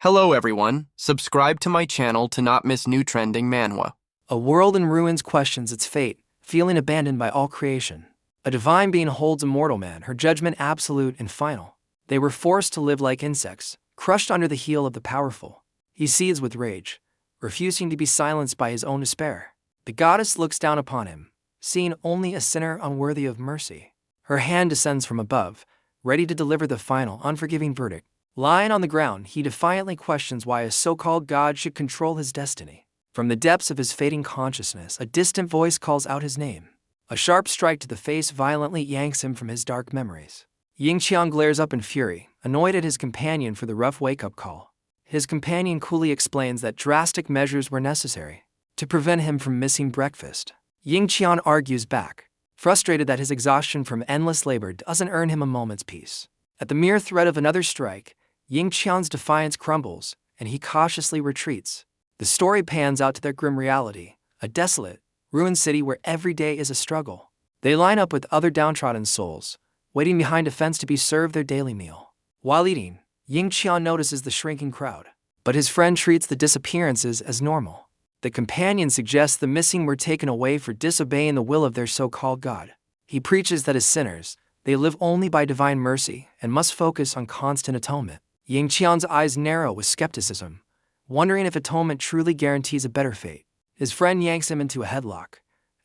Hello everyone, subscribe to my channel to not miss new trending manhwa. A world in ruins questions its fate, feeling abandoned by all creation. A divine being holds a mortal man, her judgment absolute and final. They were forced to live like insects, crushed under the heel of the powerful. He seethes with rage, refusing to be silenced by his own despair. The goddess looks down upon him, seeing only a sinner unworthy of mercy. Her hand descends from above, ready to deliver the final, unforgiving verdict. Lying on the ground, he defiantly questions why a so-called god should control his destiny. From the depths of his fading consciousness, a distant voice calls out his name. A sharp strike to the face violently yanks him from his dark memories. Yingqian glares up in fury, annoyed at his companion for the rough wake-up call. His companion coolly explains that drastic measures were necessary to prevent him from missing breakfast. Yingqian argues back, frustrated that his exhaustion from endless labor doesn't earn him a moment's peace. At the mere threat of another strike, Yingqian's defiance crumbles, and he cautiously retreats. The story pans out to their grim reality, a desolate, ruined city where every day is a struggle. They line up with other downtrodden souls, waiting behind a fence to be served their daily meal. While eating, Yingqian notices the shrinking crowd, but his friend treats the disappearances as normal. The companion suggests the missing were taken away for disobeying the will of their so-called god. He preaches that as sinners, they live only by divine mercy and must focus on constant atonement. Yingqian's eyes narrow with skepticism, wondering if atonement truly guarantees a better fate. His friend yanks him into a headlock,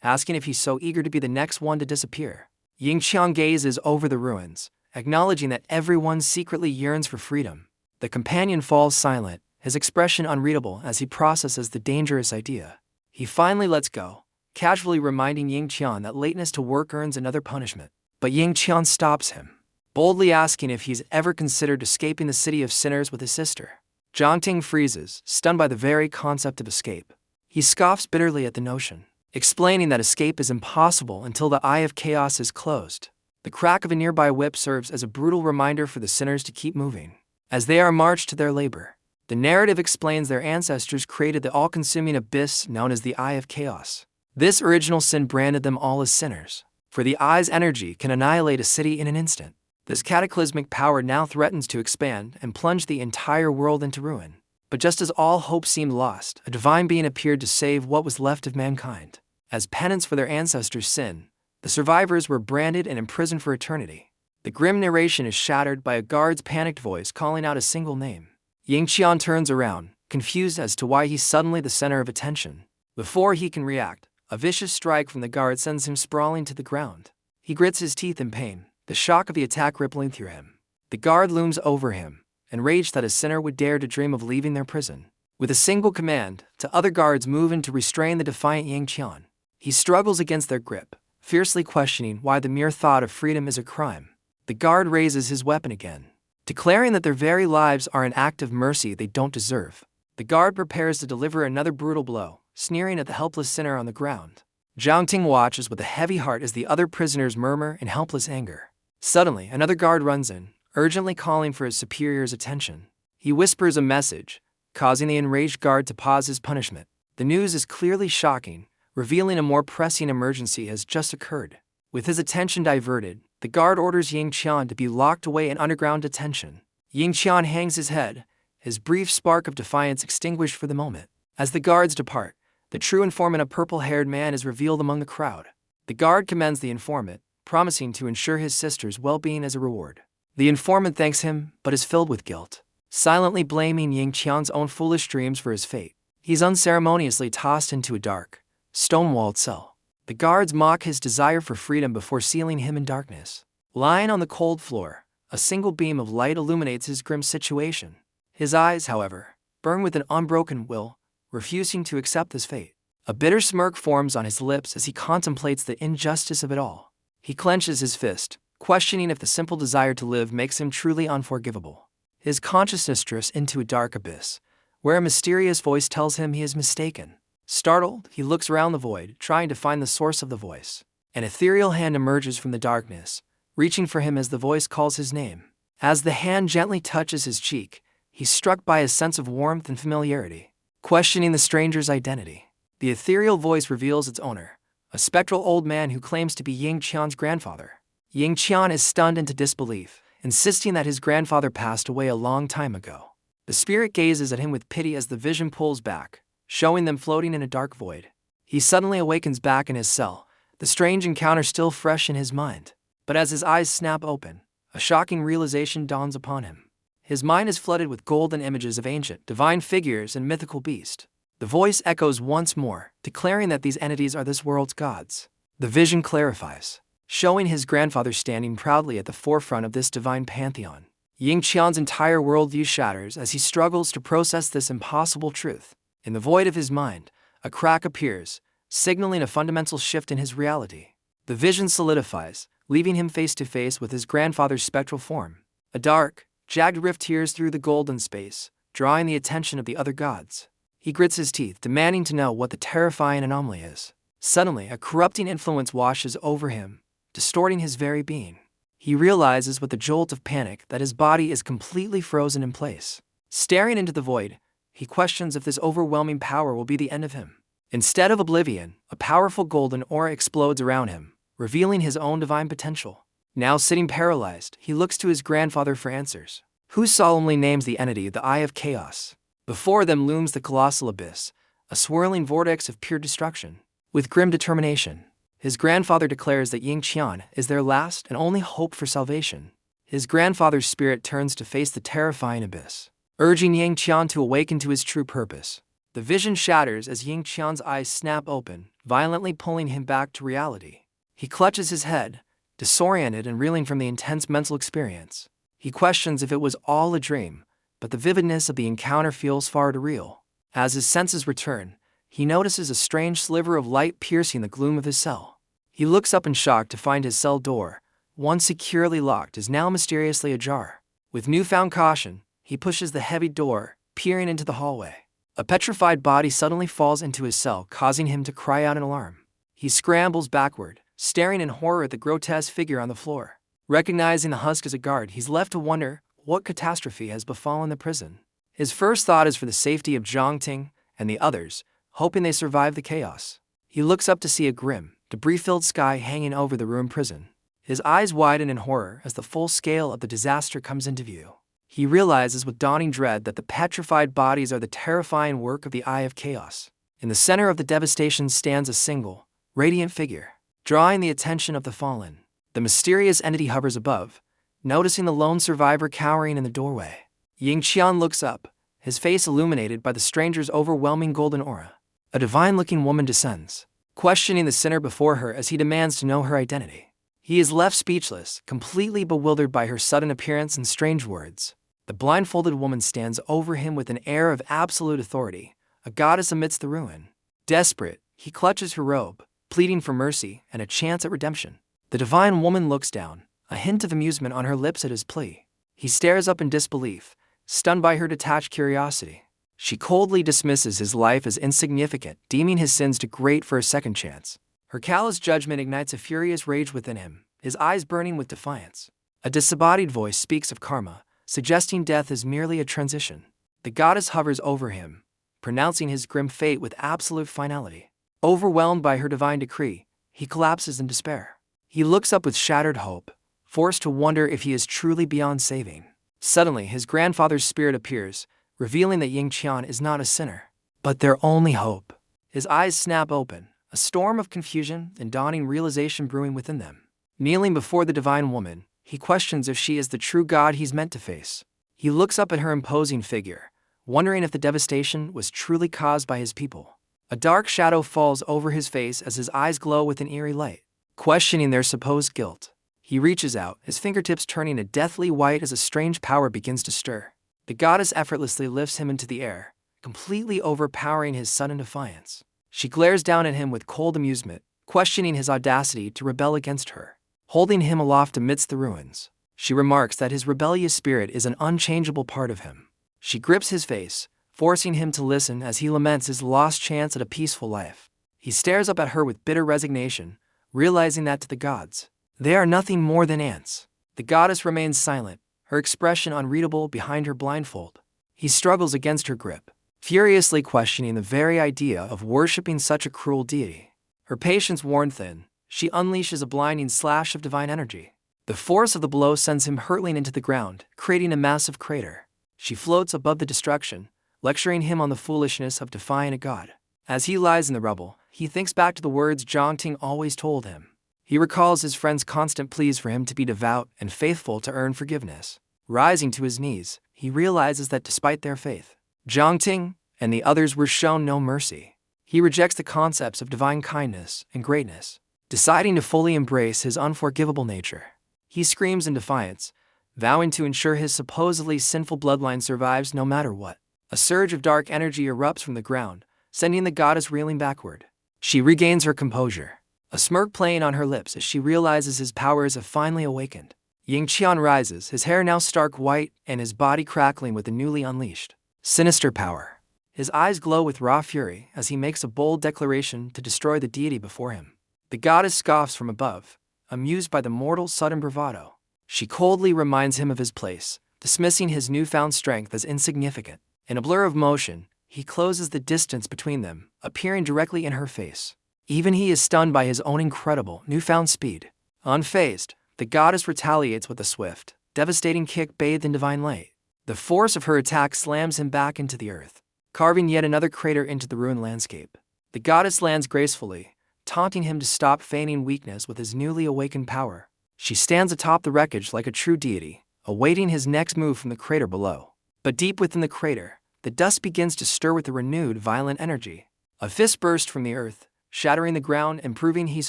asking if he's so eager to be the next one to disappear. Yingqian gazes over the ruins, acknowledging that everyone secretly yearns for freedom. The companion falls silent, his expression unreadable as he processes the dangerous idea. He finally lets go, casually reminding Yingqian that lateness to work earns another punishment. But Yingqian stops him, boldly asking if he's ever considered escaping the city of sinners with his sister. Zhangting freezes, stunned by the very concept of escape. He scoffs bitterly at the notion, explaining that escape is impossible until the Eye of Chaos is closed. The crack of a nearby whip serves as a brutal reminder for the sinners to keep moving. As they are marched to their labor, the narrative explains their ancestors created the all-consuming abyss known as the Eye of Chaos. This original sin branded them all as sinners, for the Eye's energy can annihilate a city in an instant. This cataclysmic power now threatens to expand and plunge the entire world into ruin. But just as all hope seemed lost, a divine being appeared to save what was left of mankind. As penance for their ancestors' sin, the survivors were branded and imprisoned for eternity. The grim narration is shattered by a guard's panicked voice calling out a single name. Yingqian turns around, confused as to why he's suddenly the center of attention. Before he can react, a vicious strike from the guard sends him sprawling to the ground. He grits his teeth in pain, the shock of the attack rippling through him. The guard looms over him, enraged that a sinner would dare to dream of leaving their prison. With a single command, the other guards move in to restrain the defiant Yingqian. He struggles against their grip, fiercely questioning why the mere thought of freedom is a crime. The guard raises his weapon again, declaring that their very lives are an act of mercy they don't deserve. The guard prepares to deliver another brutal blow, sneering at the helpless sinner on the ground. Zhangting watches with a heavy heart as the other prisoners murmur in helpless anger. Suddenly, another guard runs in, urgently calling for his superior's attention. He whispers a message, causing the enraged guard to pause his punishment. The news is clearly shocking, revealing a more pressing emergency has just occurred. With his attention diverted, the guard orders Yingqian to be locked away in underground detention. Yingqian hangs his head, his brief spark of defiance extinguished for the moment. As the guards depart, the true informant, a purple-haired man, is revealed among the crowd. The guard commends the informant, promising to ensure his sister's well-being as a reward. The informant thanks him, but is filled with guilt, silently blaming Yingqian's own foolish dreams for his fate. He's unceremoniously tossed into a dark, stone-walled cell. The guards mock his desire for freedom before sealing him in darkness. Lying on the cold floor, a single beam of light illuminates his grim situation. His eyes, however, burn with an unbroken will, refusing to accept his fate. A bitter smirk forms on his lips as he contemplates the injustice of it all. He clenches his fist, questioning if the simple desire to live makes him truly unforgivable. His consciousness drifts into a dark abyss, where a mysterious voice tells him he is mistaken. Startled, he looks around the void, trying to find the source of the voice. An ethereal hand emerges from the darkness, reaching for him as the voice calls his name. As the hand gently touches his cheek, he's struck by a sense of warmth and familiarity. Questioning the stranger's identity, the ethereal voice reveals its owner, a spectral old man who claims to be Yingqian's grandfather. Yingqian is stunned into disbelief, insisting that his grandfather passed away a long time ago. The spirit gazes at him with pity as the vision pulls back, showing them floating in a dark void. He suddenly awakens back in his cell, the strange encounter still fresh in his mind. But as his eyes snap open, a shocking realization dawns upon him. His mind is flooded with golden images of ancient, divine figures and mythical beasts. The voice echoes once more, declaring that these entities are this world's gods. The vision clarifies, showing his grandfather standing proudly at the forefront of this divine pantheon. Ying Qian's entire worldview shatters as he struggles to process this impossible truth. In the void of his mind, a crack appears, signaling a fundamental shift in his reality. The vision solidifies, leaving him face to face with his grandfather's spectral form. A dark, jagged rift tears through the golden space, drawing the attention of the other gods. He grits his teeth, demanding to know what the terrifying anomaly is. Suddenly, a corrupting influence washes over him, distorting his very being. He realizes with a jolt of panic that his body is completely frozen in place. Staring into the void, he questions if this overwhelming power will be the end of him. Instead of oblivion, a powerful golden aura explodes around him, revealing his own divine potential. Now sitting paralyzed, he looks to his grandfather for answers, who solemnly names the entity the Eye of Chaos. Before them looms the colossal abyss, a swirling vortex of pure destruction. With grim determination, his grandfather declares that Ying Qian is their last and only hope for salvation. His grandfather's spirit turns to face the terrifying abyss, urging Ying Qian to awaken to his true purpose. The vision shatters as Ying Qian's eyes snap open, violently pulling him back to reality. He clutches his head, disoriented and reeling from the intense mental experience. He questions if it was all a dream, but the vividness of the encounter feels far too real. As his senses return, he notices a strange sliver of light piercing the gloom of his cell. He looks up in shock to find his cell door, once securely locked, is now mysteriously ajar. With newfound caution, he pushes the heavy door, peering into the hallway. A petrified body suddenly falls into his cell, causing him to cry out in alarm. He scrambles backward, staring in horror at the grotesque figure on the floor. Recognizing the husk as a guard, he's left to wonder what catastrophe has befallen the prison. His first thought is for the safety of Zhangting and the others, hoping they survive the chaos. He looks up to see a grim, debris-filled sky hanging over the ruined prison. His eyes widen in horror as the full scale of the disaster comes into view. He realizes with dawning dread that the petrified bodies are the terrifying work of the Eye of Chaos. In the center of the devastation stands a single, radiant figure, drawing the attention of the fallen. The mysterious entity hovers above, noticing the lone survivor cowering in the doorway. Ying Qian looks up, his face illuminated by the stranger's overwhelming golden aura. A divine-looking woman descends, questioning the sinner before her as he demands to know her identity. He is left speechless, completely bewildered by her sudden appearance and strange words. The blindfolded woman stands over him with an air of absolute authority, a goddess amidst the ruin. Desperate, he clutches her robe, pleading for mercy and a chance at redemption. The divine woman looks down, a hint of amusement on her lips at his plea. He stares up in disbelief, stunned by her detached curiosity. She coldly dismisses his life as insignificant, deeming his sins too great for a second chance. Her callous judgment ignites a furious rage within him, his eyes burning with defiance. A disembodied voice speaks of karma, suggesting death is merely a transition. The goddess hovers over him, pronouncing his grim fate with absolute finality. Overwhelmed by her divine decree, he collapses in despair. He looks up with shattered hope, forced to wonder if he is truly beyond saving. Suddenly, his grandfather's spirit appears, revealing that Ying Qian is not a sinner, but their only hope. His eyes snap open, a storm of confusion and dawning realization brewing within them. Kneeling before the divine woman, he questions if she is the true God he's meant to face. He looks up at her imposing figure, wondering if the devastation was truly caused by his people. A dark shadow falls over his face as his eyes glow with an eerie light. Questioning their supposed guilt, he reaches out, his fingertips turning a deathly white as a strange power begins to stir. The goddess effortlessly lifts him into the air, completely overpowering his sudden defiance. She glares down at him with cold amusement, questioning his audacity to rebel against her. Holding him aloft amidst the ruins, she remarks that his rebellious spirit is an unchangeable part of him. She grips his face, forcing him to listen as he laments his lost chance at a peaceful life. He stares up at her with bitter resignation, realizing that to the gods, they are nothing more than ants. The goddess remains silent, her expression unreadable behind her blindfold. He struggles against her grip, furiously questioning the very idea of worshipping such a cruel deity. Her patience worn thin, she unleashes a blinding slash of divine energy. The force of the blow sends him hurtling into the ground, creating a massive crater. She floats above the destruction, lecturing him on the foolishness of defying a god. As he lies in the rubble, he thinks back to the words Zhang always told him. He recalls his friend's constant pleas for him to be devout and faithful to earn forgiveness. Rising to his knees, he realizes that despite their faith, Zhang and the others were shown no mercy. He rejects the concepts of divine kindness and greatness, deciding to fully embrace his unforgivable nature. He screams in defiance, vowing to ensure his supposedly sinful bloodline survives no matter what. A surge of dark energy erupts from the ground, sending the goddess reeling backward. She regains her composure, a smirk playing on her lips as she realizes his powers have finally awakened. Yingqian rises, his hair now stark white and his body crackling with the newly unleashed sinister power. His eyes glow with raw fury as he makes a bold declaration to destroy the deity before him. The goddess scoffs from above, amused by the mortal's sudden bravado. She coldly reminds him of his place, dismissing his newfound strength as insignificant. In a blur of motion, he closes the distance between them, appearing directly in her face. Even he is stunned by his own incredible, newfound speed. Unfazed, the goddess retaliates with a swift, devastating kick bathed in divine light. The force of her attack slams him back into the earth, carving yet another crater into the ruined landscape. The goddess lands gracefully, taunting him to stop feigning weakness with his newly awakened power. She stands atop the wreckage like a true deity, awaiting his next move from the crater below. But deep within the crater, the dust begins to stir with a renewed, violent energy. A fist bursts from the earth, shattering the ground and proving he's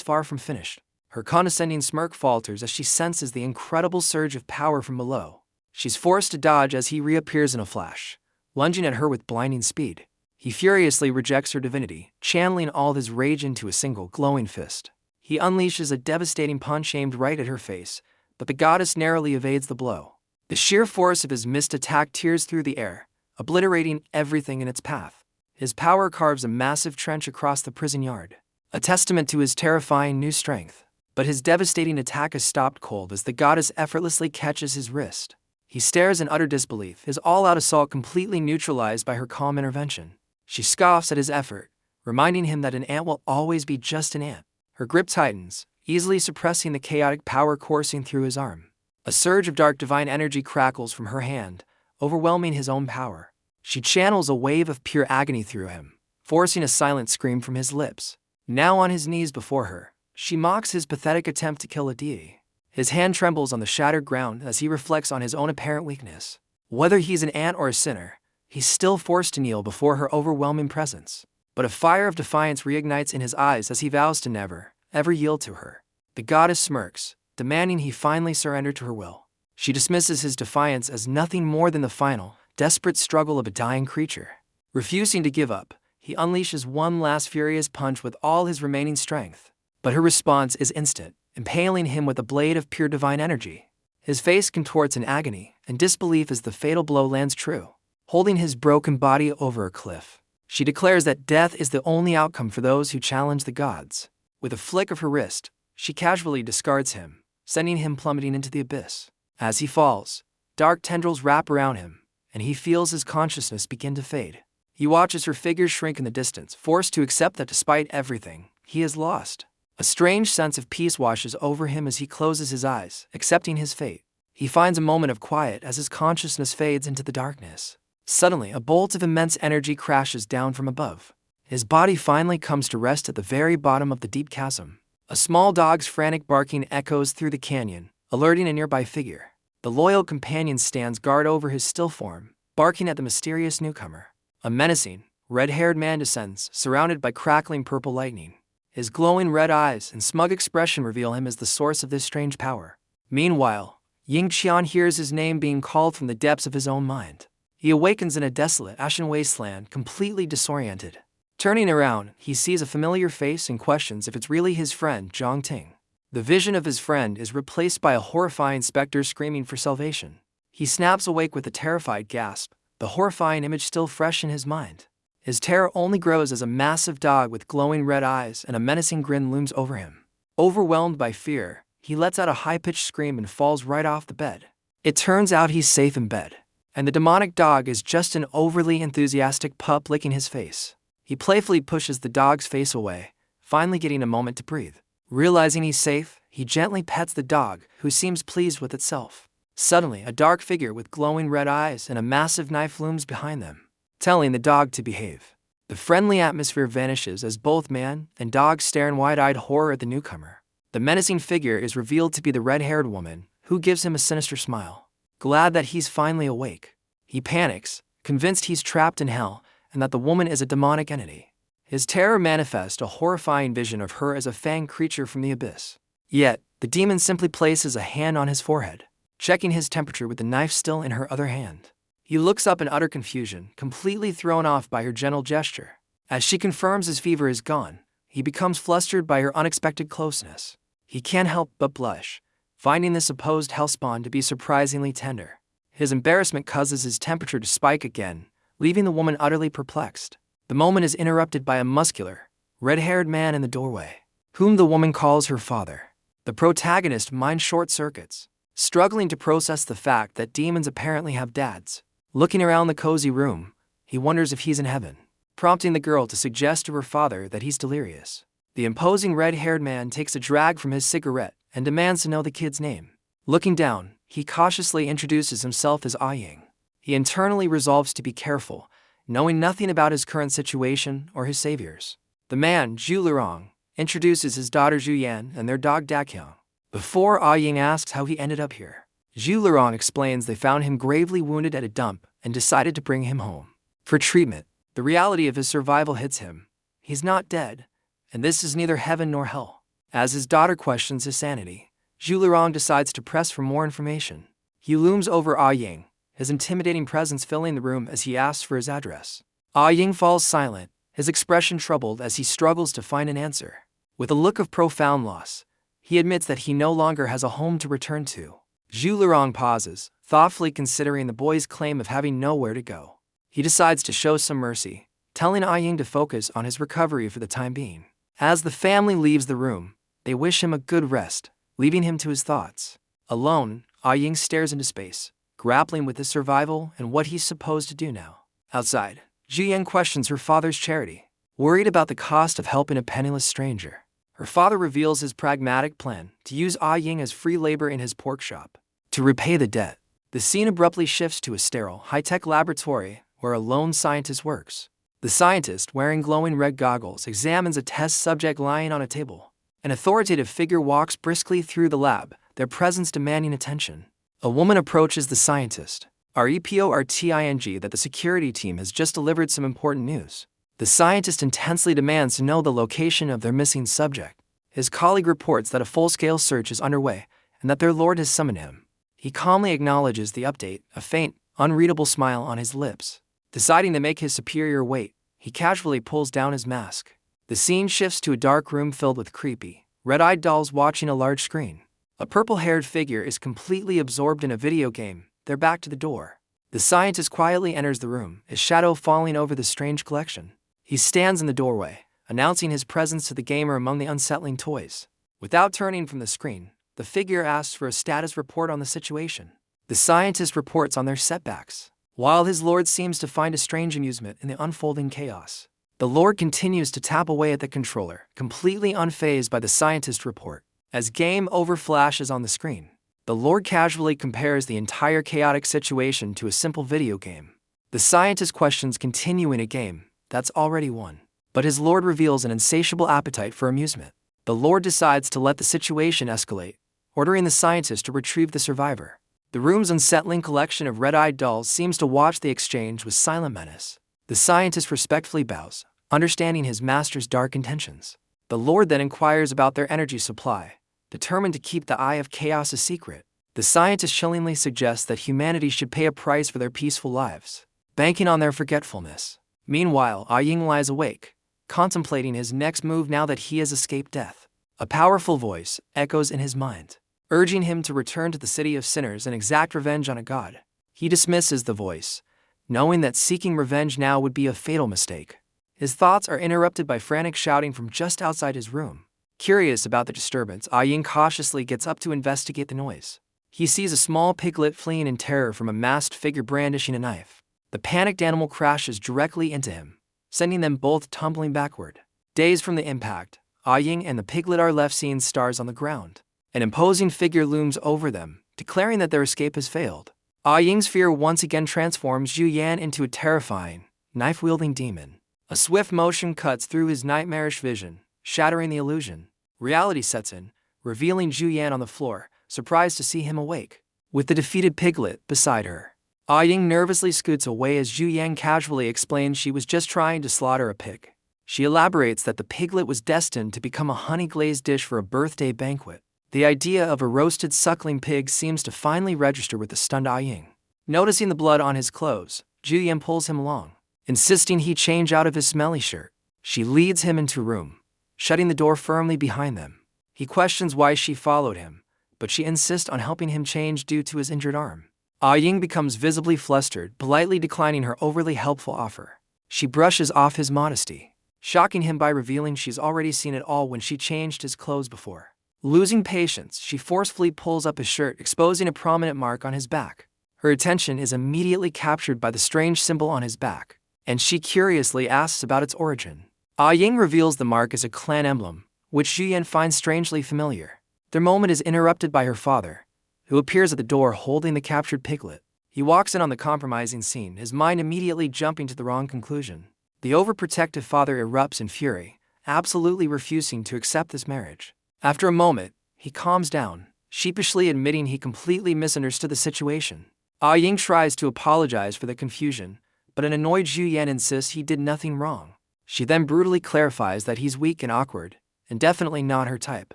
far from finished. Her condescending smirk falters as she senses the incredible surge of power from below. She's forced to dodge as he reappears in a flash, lunging at her with blinding speed. He furiously rejects her divinity, channeling all his rage into a single glowing fist. He unleashes a devastating punch aimed right at her face, but the goddess narrowly evades the blow. The sheer force of his missed attack tears through the air, obliterating everything in its path. His power carves a massive trench across the prison yard, a testament to his terrifying new strength. But his devastating attack is stopped cold as the goddess effortlessly catches his wrist. He stares in utter disbelief, his all-out assault completely neutralized by her calm intervention. She scoffs at his effort, reminding him that an ant will always be just an ant. Her grip tightens, easily suppressing the chaotic power coursing through his arm. A surge of dark divine energy crackles from her hand, overwhelming his own power. She channels a wave of pure agony through him, forcing a silent scream from his lips. Now on his knees before her, she mocks his pathetic attempt to kill a deity. His hand trembles on the shattered ground as he reflects on his own apparent weakness. Whether he's an ant or a sinner, he's still forced to kneel before her overwhelming presence. But a fire of defiance reignites in his eyes as he vows to never, ever yield to her. The goddess smirks, demanding he finally surrender to her will. She dismisses his defiance as nothing more than the final, desperate struggle of a dying creature. Refusing to give up, he unleashes one last furious punch with all his remaining strength. But her response is instant, impaling him with a blade of pure divine energy. His face contorts in agony and disbelief as the fatal blow lands true, holding his broken body over a cliff. She declares that death is the only outcome for those who challenge the gods. With a flick of her wrist, she casually discards him, sending him plummeting into the abyss. As he falls, dark tendrils wrap around him, and he feels his consciousness begin to fade. He watches her figure shrink in the distance, forced to accept that despite everything, he is lost. A strange sense of peace washes over him as he closes his eyes, accepting his fate. He finds a moment of quiet as his consciousness fades into the darkness. Suddenly, a bolt of immense energy crashes down from above. His body finally comes to rest at the very bottom of the deep chasm. A small dog's frantic barking echoes through the canyon, alerting a nearby figure. The loyal companion stands guard over his still form, barking at the mysterious newcomer. A menacing, red-haired man descends, surrounded by crackling purple lightning. His glowing red eyes and smug expression reveal him as the source of this strange power. Meanwhile, Yingqian hears his name being called from the depths of his own mind. He awakens in a desolate, ashen wasteland, completely disoriented. Turning around, he sees a familiar face and questions if it's really his friend, Zhang. The vision of his friend is replaced by a horrifying specter screaming for salvation. He snaps awake with a terrified gasp, the horrifying image still fresh in his mind. His terror only grows as a massive dog with glowing red eyes and a menacing grin looms over him. Overwhelmed by fear, he lets out a high-pitched scream and falls right off the bed. It turns out he's safe in bed, and the demonic dog is just an overly enthusiastic pup licking his face. He playfully pushes the dog's face away, finally getting a moment to breathe. Realizing he's safe, he gently pets the dog, who seems pleased with itself. Suddenly, a dark figure with glowing red eyes and a massive knife looms behind them, telling the dog to behave. The friendly atmosphere vanishes as both man and dog stare in wide-eyed horror at the newcomer. The menacing figure is revealed to be the red-haired woman, who gives him a sinister smile. Glad that he's finally awake, he panics, convinced he's trapped in hell and that the woman is a demonic entity. His terror manifests a horrifying vision of her as a fanged creature from the abyss. Yet, the demon simply places a hand on his forehead, checking his temperature with the knife still in her other hand. He looks up in utter confusion, completely thrown off by her gentle gesture. As she confirms his fever is gone, he becomes flustered by her unexpected closeness. He can't help but blush, finding this supposed hellspawn to be surprisingly tender. His embarrassment causes his temperature to spike again, leaving the woman utterly perplexed. The moment is interrupted by a muscular, red-haired man in the doorway, whom the woman calls her father. The protagonist mind short-circuits, struggling to process the fact that demons apparently have dads. Looking around the cozy room, he wonders if he's in heaven, prompting the girl to suggest to her father that he's delirious. The imposing red-haired man takes a drag from his cigarette and demands to know the kid's name. Looking down, he cautiously introduces himself as Ying. He internally resolves to be careful, knowing nothing about his current situation or his saviors. The man, Zhu Lirong, introduces his daughter Zhu Yan and their dog Daqiang. Before Ying asks how he ended up here, Zhu Lirong explains they found him gravely wounded at a dump and decided to bring him home for treatment. The reality of his survival hits him. He's not dead, and this is neither heaven nor hell. As his daughter questions his sanity, Zhu Lirong decides to press for more information. He looms over Ying, his intimidating presence filling the room as he asks for his address. Ying falls silent, his expression troubled as he struggles to find an answer. With a look of profound loss, he admits that he no longer has a home to return to. Zhu Lirong pauses, thoughtfully considering the boy's claim of having nowhere to go. He decides to show some mercy, telling Ying to focus on his recovery for the time being. As the family leaves the room, they wish him a good rest, leaving him to his thoughts. Alone, Ying stares into space, grappling with his survival and what he's supposed to do now. Outside, Zhu Yan questions her father's charity, worried about the cost of helping a penniless stranger. Her father reveals his pragmatic plan to use Ying as free labor in his pork shop to repay the debt. The scene abruptly shifts to a sterile, high-tech laboratory where a lone scientist works. The scientist, wearing glowing red goggles, examines a test subject lying on a table. An authoritative figure walks briskly through the lab, their presence demanding attention. A woman approaches the scientist, reporting that the security team has just delivered some important news. The scientist intensely demands to know the location of their missing subject. His colleague reports that a full-scale search is underway and that their lord has summoned him. He calmly acknowledges the update, a faint, unreadable smile on his lips. Deciding to make his superior wait, he casually pulls down his mask. The scene shifts to a dark room filled with creepy, red-eyed dolls watching a large screen. A purple-haired figure is completely absorbed in a video game, their back to the door. The scientist quietly enters the room, his shadow falling over the strange collection. He stands in the doorway, announcing his presence to the gamer among the unsettling toys. Without turning from the screen, the figure asks for a status report on the situation. The scientist reports on their setbacks, while his lord seems to find a strange amusement in the unfolding chaos. The lord continues to tap away at the controller, completely unfazed by the scientist's report. As game over flashes on the screen, the lord casually compares the entire chaotic situation to a simple video game. The scientist questions continuing a game that's already won, but his lord reveals an insatiable appetite for amusement. The lord decides to let the situation escalate, ordering the scientist to retrieve the survivor. The room's unsettling collection of red-eyed dolls seems to watch the exchange with silent menace. The scientist respectfully bows, understanding his master's dark intentions. The lord then inquires about their energy supply, determined to keep the Eye of Chaos a secret. The scientist chillingly suggests that humanity should pay a price for their peaceful lives, banking on their forgetfulness. Meanwhile, Ying lies awake, contemplating his next move now that he has escaped death. A powerful voice echoes in his mind, urging him to return to the city of sinners and exact revenge on a god. He dismisses the voice, knowing that seeking revenge now would be a fatal mistake. His thoughts are interrupted by frantic shouting from just outside his room. Curious about the disturbance, Ying cautiously gets up to investigate the noise. He sees a small piglet fleeing in terror from a masked figure brandishing a knife. The panicked animal crashes directly into him, sending them both tumbling backward. Dazed from the impact, Ying and the piglet are left seeing stars on the ground. An imposing figure looms over them, declaring that their escape has failed. Ying's fear once again transforms Zhu Yan into a terrifying, knife-wielding demon. A swift motion cuts through his nightmarish vision, shattering the illusion. Reality sets in, revealing Zhu Yan on the floor, surprised to see him awake, with the defeated piglet beside her. Ying nervously scoots away as Zhu Yan casually explains she was just trying to slaughter a pig. She elaborates that the piglet was destined to become a honey-glazed dish for a birthday banquet. The idea of a roasted suckling pig seems to finally register with the stunned Ying. Noticing the blood on his clothes, Zhu Yan pulls him along, insisting he change out of his smelly shirt. She leads him into a room, shutting the door firmly behind them. He questions why she followed him, but she insists on helping him change due to his injured arm. Ying becomes visibly flustered, politely declining her overly helpful offer. She brushes off his modesty, shocking him by revealing she's already seen it all when she changed his clothes before. Losing patience, she forcefully pulls up his shirt, exposing a prominent mark on his back. Her attention is immediately captured by the strange symbol on his back, and she curiously asks about its origin. Ying reveals the mark as a clan emblem, which Zhu Yan finds strangely familiar. Their moment is interrupted by her father, who appears at the door holding the captured piglet. He walks in on the compromising scene, his mind immediately jumping to the wrong conclusion. The overprotective father erupts in fury, absolutely refusing to accept this marriage. After a moment, he calms down, sheepishly admitting he completely misunderstood the situation. Ying tries to apologize for the confusion, but an annoyed Zhu Yan insists he did nothing wrong. She then brutally clarifies that he's weak and awkward, and definitely not her type.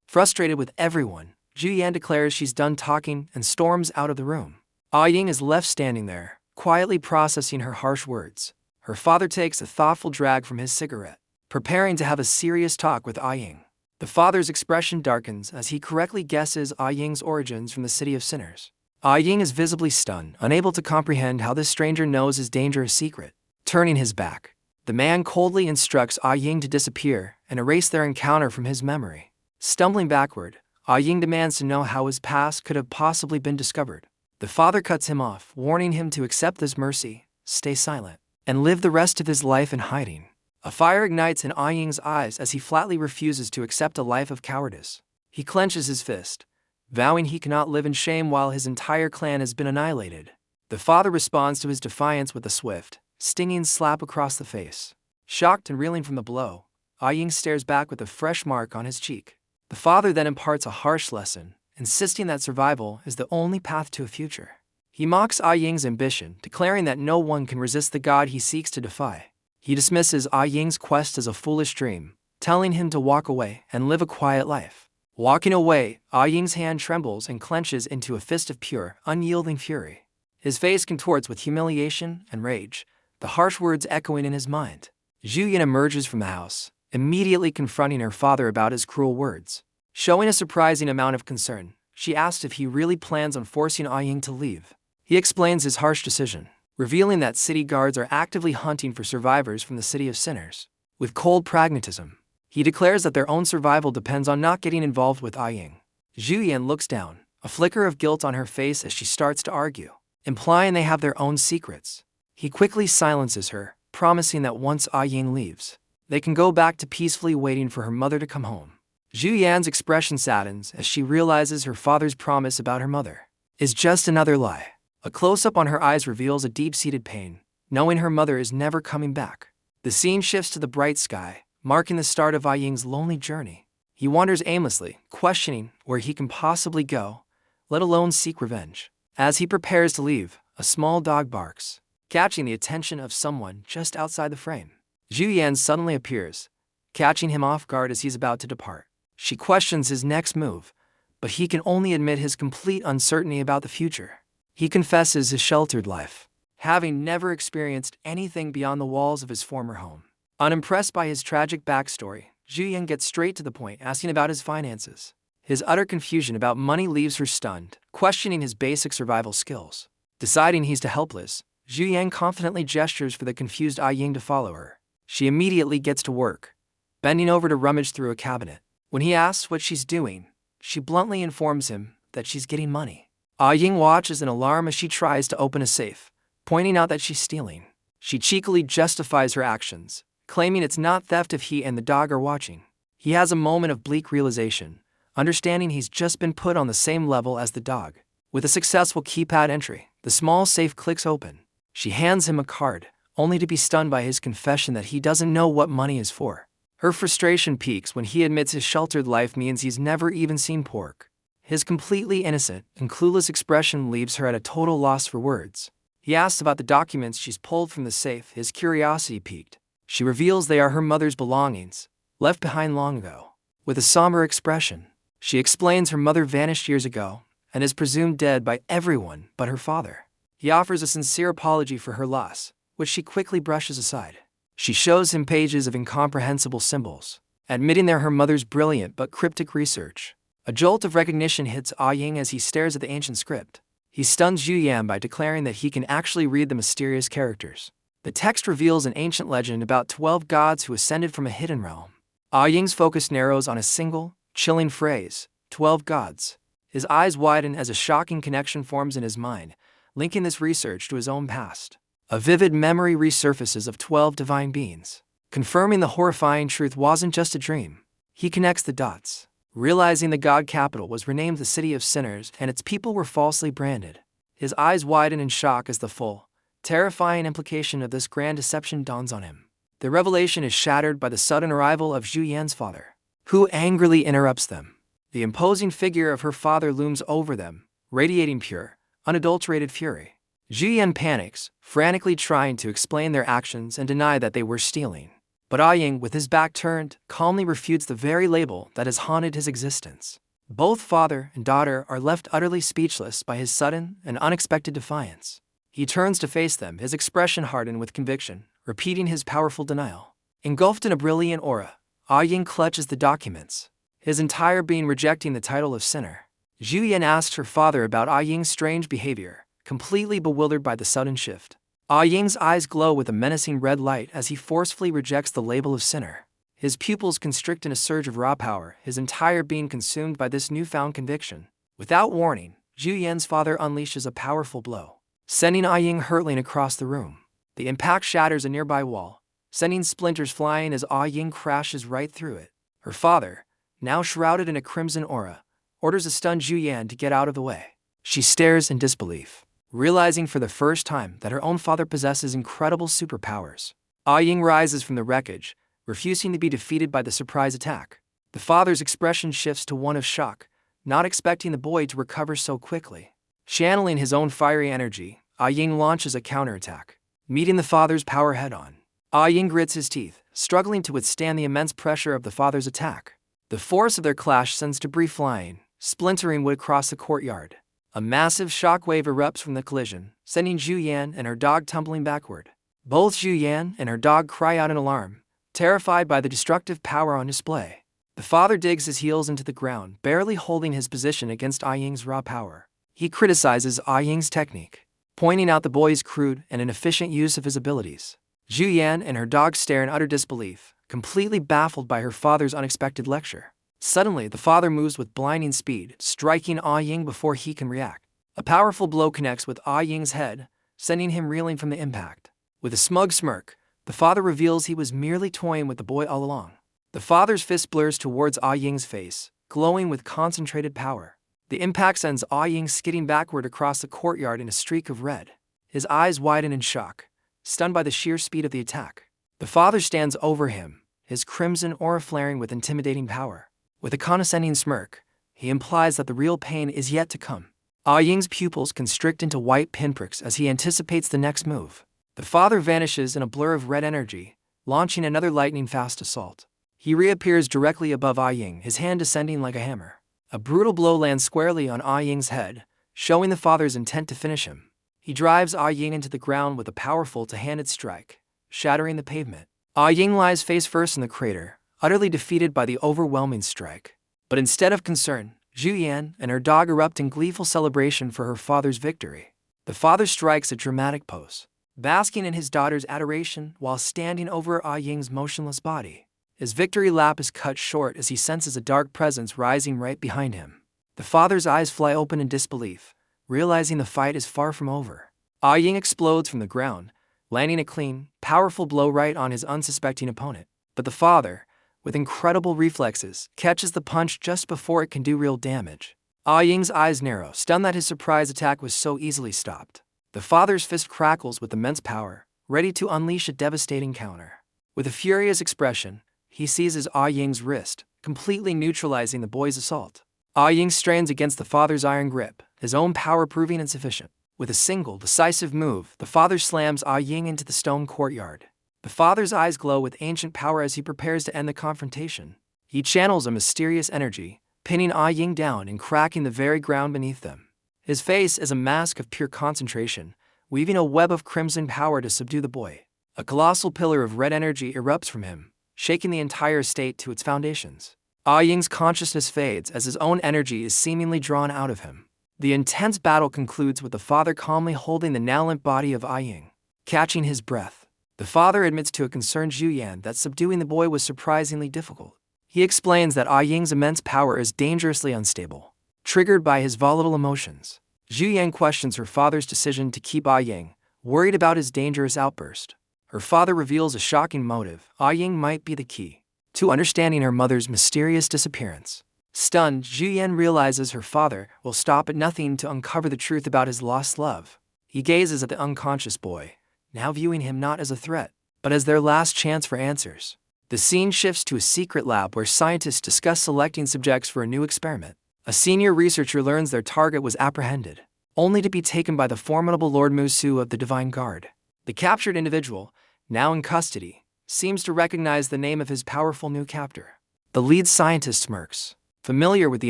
Frustrated with everyone, Zhu Yan declares she's done talking and storms out of the room. Ying is left standing there, quietly processing her harsh words. Her father takes a thoughtful drag from his cigarette, preparing to have a serious talk with Ying. The father's expression darkens as he correctly guesses Ying's origins from the city of sinners. Ying is visibly stunned, unable to comprehend how this stranger knows his dangerous secret. Turning his back, the man coldly instructs Ying to disappear and erase their encounter from his memory. Stumbling backward, Ying demands to know how his past could have possibly been discovered. The father cuts him off, warning him to accept this mercy, stay silent, and live the rest of his life in hiding. A fire ignites in Ying's eyes as he flatly refuses to accept a life of cowardice. He clenches his fist, vowing he cannot live in shame while his entire clan has been annihilated. The father responds to his defiance with a swift, stinging slap across the face. Shocked and reeling from the blow, Ying stares back with a fresh mark on his cheek. The father then imparts a harsh lesson, insisting that survival is the only path to a future. He mocks Ying's ambition, declaring that no one can resist the god he seeks to defy. He dismisses Ying's quest as a foolish dream, telling him to walk away and live a quiet life. Walking away, Ying's hand trembles and clenches into a fist of pure, unyielding fury. His face contorts with humiliation and rage, the harsh words echoing in his mind. Zhu Yan emerges from the house, immediately confronting her father about his cruel words. Showing a surprising amount of concern, she asks if he really plans on forcing Ying to leave. He explains his harsh decision, revealing that city guards are actively hunting for survivors from the city of sinners. With cold pragmatism, he declares that their own survival depends on not getting involved with Ying. Zhu Yan looks down, a flicker of guilt on her face as she starts to argue, implying they have their own secrets. He quickly silences her, promising that once Ying leaves, they can go back to peacefully waiting for her mother to come home. Zhu Yan's expression saddens as she realizes her father's promise about her mother is just another lie. A close-up on her eyes reveals a deep-seated pain, knowing her mother is never coming back. The scene shifts to the bright sky, marking the start of Ying's lonely journey. He wanders aimlessly, questioning where he can possibly go, let alone seek revenge. As he prepares to leave, a small dog barks, catching the attention of someone just outside the frame. Zhu Yan suddenly appears, catching him off guard as he's about to depart. She questions his next move, but he can only admit his complete uncertainty about the future. He confesses his sheltered life, having never experienced anything beyond the walls of his former home. Unimpressed by his tragic backstory, Zhu Yan gets straight to the point, asking about his finances. His utter confusion about money leaves her stunned, questioning his basic survival skills. Deciding he's too helpless, Zhu Yan confidently gestures for the confused Ying to follow her. She immediately gets to work, bending over to rummage through a cabinet. When he asks what she's doing, she bluntly informs him that she's getting money. Ying watches in alarm as she tries to open a safe, pointing out that she's stealing. She cheekily justifies her actions, claiming it's not theft if he and the dog are watching. He has a moment of bleak realization, understanding he's just been put on the same level as the dog. With a successful keypad entry, the small safe clicks open. She hands him a card, only to be stunned by his confession that he doesn't know what money is for. Her frustration peaks when he admits his sheltered life means he's never even seen pork. His completely innocent and clueless expression leaves her at a total loss for words. He asks about the documents she's pulled from the safe, his curiosity piqued. She reveals they are her mother's belongings, left behind long ago. With a somber expression, she explains her mother vanished years ago and is presumed dead by everyone but her father. He offers a sincere apology for her loss, which she quickly brushes aside. She shows him pages of incomprehensible symbols, admitting they're her mother's brilliant but cryptic research. A jolt of recognition hits Ah Ying as he stares at the ancient script. He stuns Zhu Yan by declaring that he can actually read the mysterious characters. The text reveals an ancient legend about 12 gods who ascended from a hidden realm. Ah Ying's focus narrows on a single, chilling phrase, 12 gods. His eyes widen as a shocking connection forms in his mind, linking this research to his own past. A vivid memory resurfaces of 12 divine beings, confirming the horrifying truth wasn't just a dream. He connects the dots, realizing the god capital was renamed the City of Sinners and its people were falsely branded. His eyes widen in shock as the full, terrifying implication of this grand deception dawns on him. The revelation is shattered by the sudden arrival of Zhu Yan's father, who angrily interrupts them. The imposing figure of her father looms over them, radiating pure, unadulterated fury. Zhu Yan panics, frantically trying to explain their actions and deny that they were stealing. But Ah Ying, with his back turned, calmly refutes the very label that has haunted his existence. Both father and daughter are left utterly speechless by his sudden and unexpected defiance. He turns to face them, his expression hardened with conviction, repeating his powerful denial. Engulfed in a brilliant aura, Ah Ying clutches the documents, his entire being rejecting the title of sinner. Zhu Yan asked her father about Ah Ying's strange behavior, completely bewildered by the sudden shift. Ah Ying's eyes glow with a menacing red light as he forcefully rejects the label of sinner. His pupils constrict in a surge of raw power, his entire being consumed by this newfound conviction. Without warning, Zhu Yan's father unleashes a powerful blow, sending Ah Ying hurtling across the room. The impact shatters a nearby wall, sending splinters flying as Ah Ying crashes right through it. Her father, now shrouded in a crimson aura, orders a stunned Zhu Yan to get out of the way. She stares in disbelief, realizing for the first time that her own father possesses incredible superpowers. Ah Ying rises from the wreckage, refusing to be defeated by the surprise attack. The father's expression shifts to one of shock, not expecting the boy to recover so quickly. Channeling his own fiery energy, Ah Ying launches a counterattack, meeting the father's power head-on. Ah Ying grits his teeth, struggling to withstand the immense pressure of the father's attack. The force of their clash sends debris flying, splintering wood across the courtyard. A massive shockwave erupts from the collision, sending Zhu Yan and her dog tumbling backward. Both Zhu Yan and her dog cry out in alarm, terrified by the destructive power on display. The father digs his heels into the ground, barely holding his position against Ah Ying's raw power. He criticizes Ah Ying's technique, pointing out the boy's crude and inefficient use of his abilities. Zhu Yan and her dog stare in utter disbelief, completely baffled by her father's unexpected lecture. Suddenly, the father moves with blinding speed, striking Ah Ying before he can react. A powerful blow connects with Ah Ying's head, sending him reeling from the impact. With a smug smirk, the father reveals he was merely toying with the boy all along. The father's fist blurs towards Ah Ying's face, glowing with concentrated power. The impact sends Ah Ying skidding backward across the courtyard in a streak of red. His eyes widen in shock, stunned by the sheer speed of the attack. The father stands over him, his crimson aura flaring with intimidating power. With a condescending smirk, he implies that the real pain is yet to come. Ah Ying's pupils constrict into white pinpricks as he anticipates the next move. The father vanishes in a blur of red energy, launching another lightning-fast assault. He reappears directly above Ah Ying, his hand descending like a hammer. A brutal blow lands squarely on Ah Ying's head, showing the father's intent to finish him. He drives Ah Ying into the ground with a powerful two-handed strike, shattering the pavement. Ah Ying lies face first in the crater, utterly defeated by the overwhelming strike. But instead of concern, Zhu Yan and her dog erupt in gleeful celebration for her father's victory. The father strikes a dramatic pose, basking in his daughter's adoration while standing over Ah Ying's motionless body. His victory lap is cut short as he senses a dark presence rising right behind him. The father's eyes fly open in disbelief, realizing the fight is far from over. Ah Ying explodes from the ground, landing a clean, powerful blow right on his unsuspecting opponent. But the father, with incredible reflexes, catches the punch just before it can do real damage. Ah Ying's eyes narrow, stunned that his surprise attack was so easily stopped. The father's fist crackles with immense power, ready to unleash a devastating counter. With a furious expression, he seizes Ah Ying's wrist, completely neutralizing the boy's assault. Ah Ying strains against the father's iron grip, his own power proving insufficient. With a single, decisive move, the father slams Ah Ying into the stone courtyard. The father's eyes glow with ancient power as he prepares to end the confrontation. He channels a mysterious energy, pinning Ah Ying down and cracking the very ground beneath them. His face is a mask of pure concentration, weaving a web of crimson power to subdue the boy. A colossal pillar of red energy erupts from him, shaking the entire estate to its foundations. Ah Ying's consciousness fades as his own energy is seemingly drawn out of him. The intense battle concludes with the father calmly holding the now limp body of Ah Ying. Catching his breath, the father admits to a concerned Zhu Yan that subduing the boy was surprisingly difficult. He explains that Ah Ying's immense power is dangerously unstable, triggered by his volatile emotions. Zhu Yan questions her father's decision to keep Ah Ying, worried about his dangerous outburst. Her father reveals a shocking motive: Ah Ying might be the key to understanding her mother's mysterious disappearance. Stunned, Zhu Yan realizes her father will stop at nothing to uncover the truth about his lost love. He gazes at the unconscious boy, now viewing him not as a threat, but as their last chance for answers. The scene shifts to a secret lab where scientists discuss selecting subjects for a new experiment. A senior researcher learns their target was apprehended, only to be taken by the formidable Lord Musu of the Divine Guard. The captured individual, now in custody, seems to recognize the name of his powerful new captor. The lead scientist smirks, familiar with the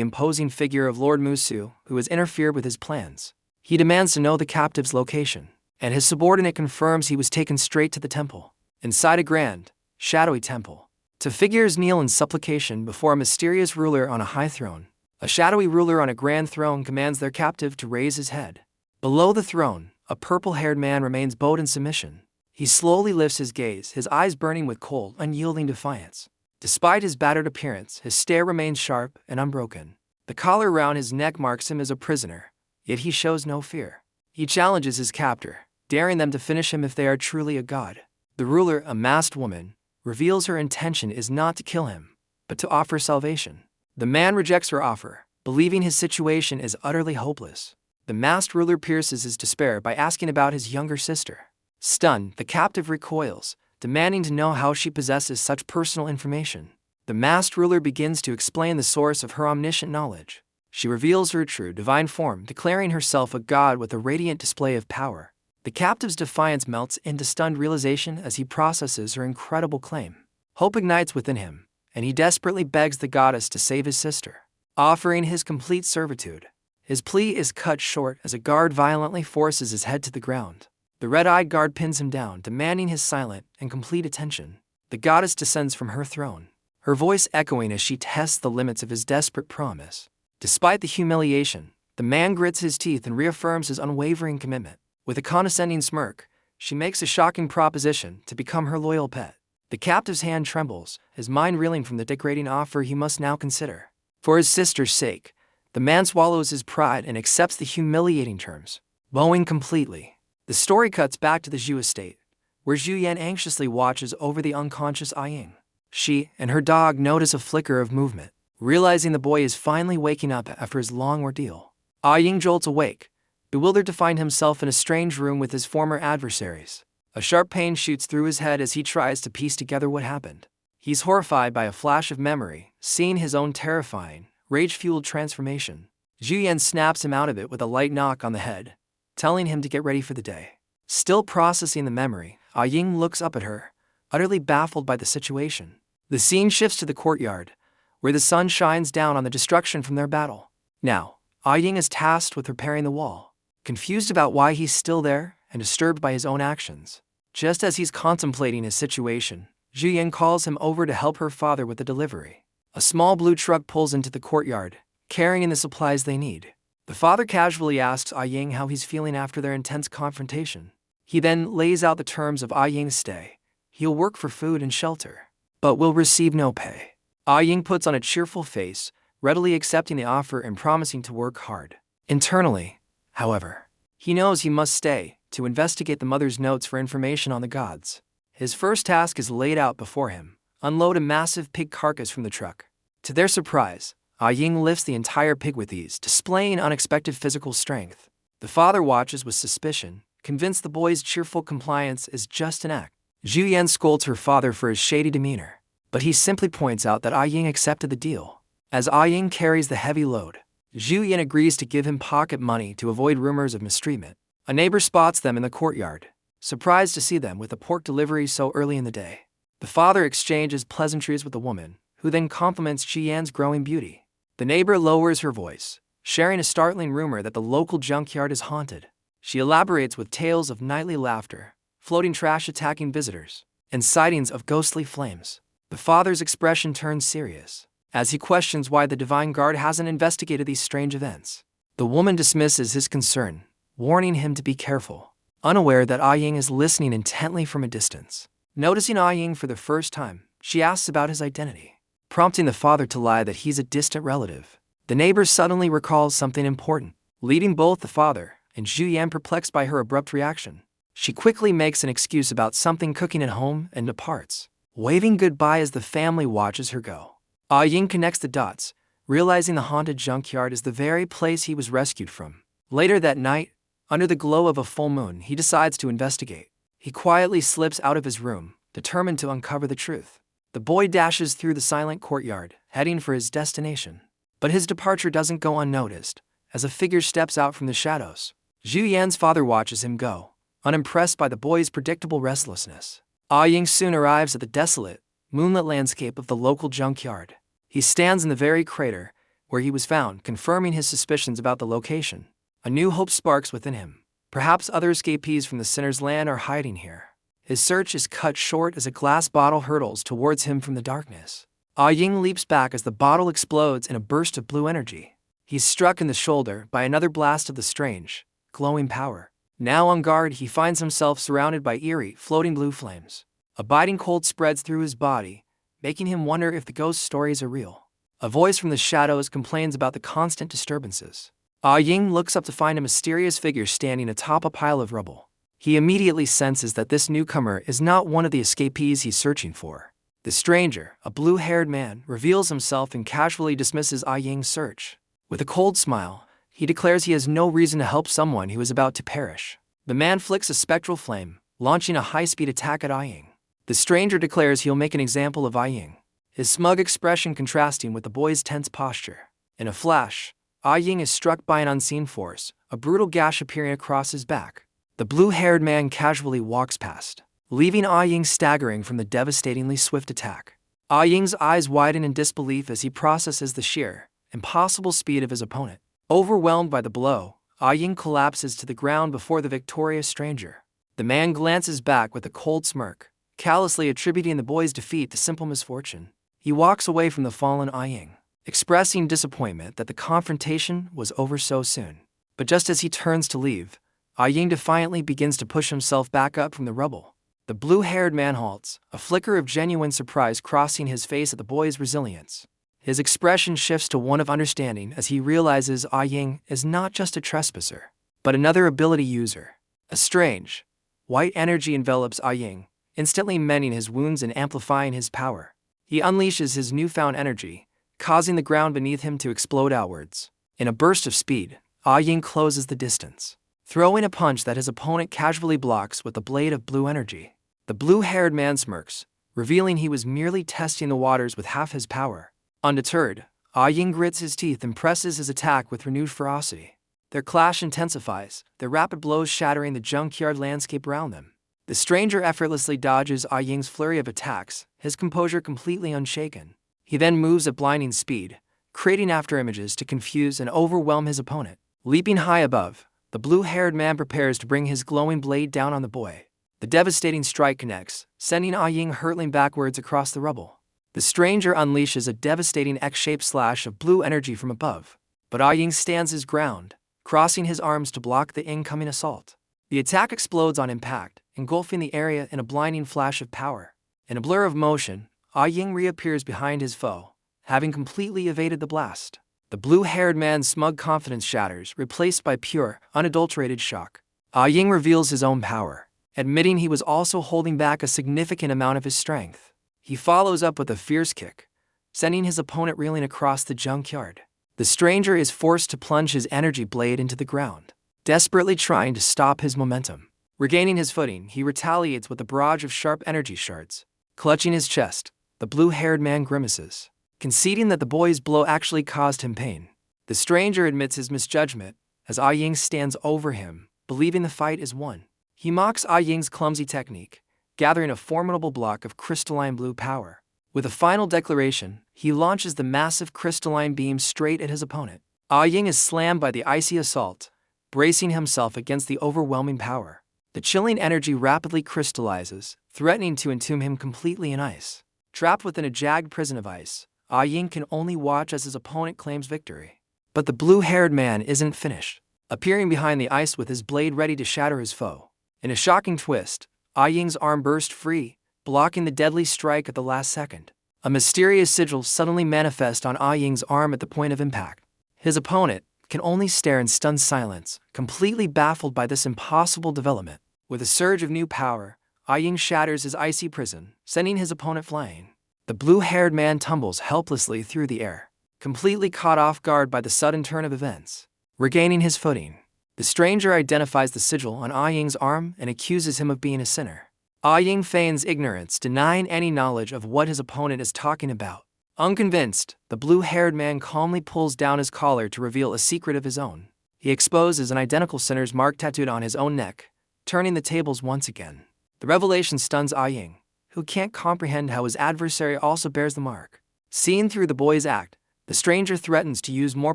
imposing figure of Lord Musu, who has interfered with his plans. He demands to know the captive's location, and his subordinate confirms he was taken straight to the temple. Inside a grand, shadowy temple, two figures kneel in supplication before a mysterious ruler on a high throne. A shadowy ruler on a grand throne commands their captive to raise his head. Below the throne, a purple-haired man remains bowed in submission. He slowly lifts his gaze, his eyes burning with cold, unyielding defiance. Despite his battered appearance, his stare remains sharp and unbroken. The collar around his neck marks him as a prisoner, yet he shows no fear. He challenges his captor, daring them to finish him if they are truly a god. The ruler, a masked woman, reveals her intention is not to kill him, but to offer salvation. The man rejects her offer, believing his situation is utterly hopeless. The masked ruler pierces his despair by asking about his younger sister. Stunned, the captive recoils, demanding to know how she possesses such personal information. The masked ruler begins to explain the source of her omniscient knowledge. She reveals her true divine form, declaring herself a god with a radiant display of power. The captive's defiance melts into stunned realization as he processes her incredible claim. Hope ignites within him, and he desperately begs the goddess to save his sister, offering his complete servitude. His plea is cut short as a guard violently forces his head to the ground. The red-eyed guard pins him down, demanding his silent and complete attention. The goddess descends from her throne, her voice echoing as she tests the limits of his desperate promise. Despite the humiliation, the man grits his teeth and reaffirms his unwavering commitment. With a condescending smirk, she makes a shocking proposition to become her loyal pet. The captive's hand trembles, his mind reeling from the degrading offer he must now consider. For his sister's sake, the man swallows his pride and accepts the humiliating terms, bowing completely. The story cuts back to the Zhu estate, where Zhu Yan anxiously watches over the unconscious Ah Ying. She and her dog notice a flicker of movement, realizing the boy is finally waking up after his long ordeal. Ah Ying jolts awake, bewildered to find himself in a strange room with his former adversaries. A sharp pain shoots through his head as he tries to piece together what happened. He's horrified by a flash of memory, seeing his own terrifying, rage-fueled transformation. Zhu Yan snaps him out of it with a light knock on the head, telling him to get ready for the day. Still processing the memory, Ah Ying looks up at her, utterly baffled by the situation. The scene shifts to the courtyard, where the sun shines down on the destruction from their battle. Now, Ah Ying is tasked with repairing the wall, confused about why he's still there and disturbed by his own actions. Just as he's contemplating his situation, Zhu Yan calls him over to help her father with the delivery. A small blue truck pulls into the courtyard, carrying the supplies they need. The father casually asks Ah Ying how he's feeling after their intense confrontation. He then lays out the terms of Ah Ying's stay. He'll work for food and shelter, but will receive no pay. Ah Ying puts on a cheerful face, readily accepting the offer and promising to work hard. Internally, however, he knows he must stay to investigate the mother's notes for information on the gods. His first task is laid out before him: unload a massive pig carcass from the truck. To their surprise, Ah Ying lifts the entire pig with ease, displaying unexpected physical strength. The father watches with suspicion, convinced the boy's cheerful compliance is just an act. Zhu Yan scolds her father for his shady demeanor, but he simply points out that Ah Ying accepted the deal. As Ah Ying carries the heavy load, Zhu Yan agrees to give him pocket money to avoid rumors of mistreatment. A neighbor spots them in the courtyard, surprised to see them with a pork delivery so early in the day. The father exchanges pleasantries with the woman, who then compliments Zhu Yan's growing beauty. The neighbor lowers her voice, sharing a startling rumor that the local junkyard is haunted. She elaborates with tales of nightly laughter, floating trash attacking visitors, and sightings of ghostly flames. The father's expression turns serious, as he questions why the Divine Guard hasn't investigated these strange events. The woman dismisses his concern, warning him to be careful, unaware that Ah Ying is listening intently from a distance. Noticing Ah Ying for the first time, she asks about his identity, prompting the father to lie that he's a distant relative. The neighbor suddenly recalls something important, leaving both the father and Zhu Yan perplexed by her abrupt reaction. She quickly makes an excuse about something cooking at home and departs, waving goodbye as the family watches her go. Ah Ying connects the dots, realizing the haunted junkyard is the very place he was rescued from. Later that night, under the glow of a full moon, he decides to investigate. He quietly slips out of his room, determined to uncover the truth. The boy dashes through the silent courtyard, heading for his destination. But his departure doesn't go unnoticed, as a figure steps out from the shadows. Zhu Yan's father watches him go, unimpressed by the boy's predictable restlessness. Ah Ying soon arrives at the desolate, moonlit landscape of the local junkyard. He stands in the very crater where he was found, confirming his suspicions about the location. A new hope sparks within him. Perhaps other escapees from the Sinner's Land are hiding here. His search is cut short as a glass bottle hurtles towards him from the darkness. Ah Ying leaps back as the bottle explodes in a burst of blue energy. He's struck in the shoulder by another blast of the strange, glowing power. Now on guard, he finds himself surrounded by eerie, floating blue flames. A biting cold spreads through his body, making him wonder if the ghost stories are real. A voice from the shadows complains about the constant disturbances. Ah Ying looks up to find a mysterious figure standing atop a pile of rubble. He immediately senses that this newcomer is not one of the escapees he's searching for. The stranger, a blue-haired man, reveals himself and casually dismisses Ah Ying's search. With a cold smile, he declares he has no reason to help someone who is about to perish. The man flicks a spectral flame, launching a high-speed attack at Ah Ying. The stranger declares he'll make an example of Ah Ying, his smug expression contrasting with the boy's tense posture. In a flash, Ah Ying is struck by an unseen force, a brutal gash appearing across his back. The blue-haired man casually walks past, leaving Ah Ying staggering from the devastatingly swift attack. Ah Ying's eyes widen in disbelief as he processes the sheer, impossible speed of his opponent. Overwhelmed by the blow, Ah Ying collapses to the ground before the victorious stranger. The man glances back with a cold smirk, callously attributing the boy's defeat to simple misfortune. He walks away from the fallen Ah Ying, expressing disappointment that the confrontation was over so soon. But just as he turns to leave, Ah Ying defiantly begins to push himself back up from the rubble. The blue-haired man halts, a flicker of genuine surprise crossing his face at the boy's resilience. His expression shifts to one of understanding as he realizes Ah Ying is not just a trespasser, but another ability user. A strange, white energy envelops Ah Ying, instantly mending his wounds and amplifying his power. He unleashes his newfound energy, causing the ground beneath him to explode outwards. In a burst of speed, Ah Ying closes the distance, throwing a punch that his opponent casually blocks with a blade of blue energy. The blue-haired man smirks, revealing he was merely testing the waters with half his power. Undeterred, Ah Ying grits his teeth and presses his attack with renewed ferocity. Their clash intensifies, their rapid blows shattering the junkyard landscape around them. The stranger effortlessly dodges Ah Ying's flurry of attacks, his composure completely unshaken. He then moves at blinding speed, creating afterimages to confuse and overwhelm his opponent. Leaping high above, the blue-haired man prepares to bring his glowing blade down on the boy. The devastating strike connects, sending Ah Ying hurtling backwards across the rubble. The stranger unleashes a devastating X-shaped slash of blue energy from above, but Ah Ying stands his ground, crossing his arms to block the incoming assault. The attack explodes on impact, engulfing the area in a blinding flash of power. In a blur of motion, Ah Ying reappears behind his foe, having completely evaded the blast. The blue-haired man's smug confidence shatters, replaced by pure, unadulterated shock. Ah Ying reveals his own power, admitting he was also holding back a significant amount of his strength. He follows up with a fierce kick, sending his opponent reeling across the junkyard. The stranger is forced to plunge his energy blade into the ground, desperately trying to stop his momentum. Regaining his footing, he retaliates with a barrage of sharp energy shards. Clutching his chest, the blue-haired man grimaces, conceding that the boy's blow actually caused him pain. The stranger admits his misjudgment as Ah Ying stands over him, believing the fight is won. He mocks Ah Ying's clumsy technique, gathering a formidable block of crystalline blue power. With a final declaration, he launches the massive crystalline beam straight at his opponent. Ah Ying is slammed by the icy assault, bracing himself against the overwhelming power. The chilling energy rapidly crystallizes, threatening to entomb him completely in ice. Trapped within a jagged prison of ice, Ah Ying can only watch as his opponent claims victory. But the blue-haired man isn't finished, appearing behind the ice with his blade ready to shatter his foe. In a shocking twist, Ah Ying's arm burst free, blocking the deadly strike at the last second. A mysterious sigil suddenly manifests on Ah Ying's arm at the point of impact. His opponent can only stare in stunned silence, completely baffled by this impossible development. With a surge of new power, Ah Ying shatters his icy prison, sending his opponent flying. The blue-haired man tumbles helplessly through the air, completely caught off guard by the sudden turn of events. Regaining his footing, the stranger identifies the sigil on Ah Ying's arm and accuses him of being a sinner. Ah Ying feigns ignorance, denying any knowledge of what his opponent is talking about. Unconvinced, the blue-haired man calmly pulls down his collar to reveal a secret of his own. He exposes an identical sinner's mark tattooed on his own neck, turning the tables once again. The revelation stuns Ah Ying, who can't comprehend how his adversary also bears the mark. Seeing through the boy's act, the stranger threatens to use more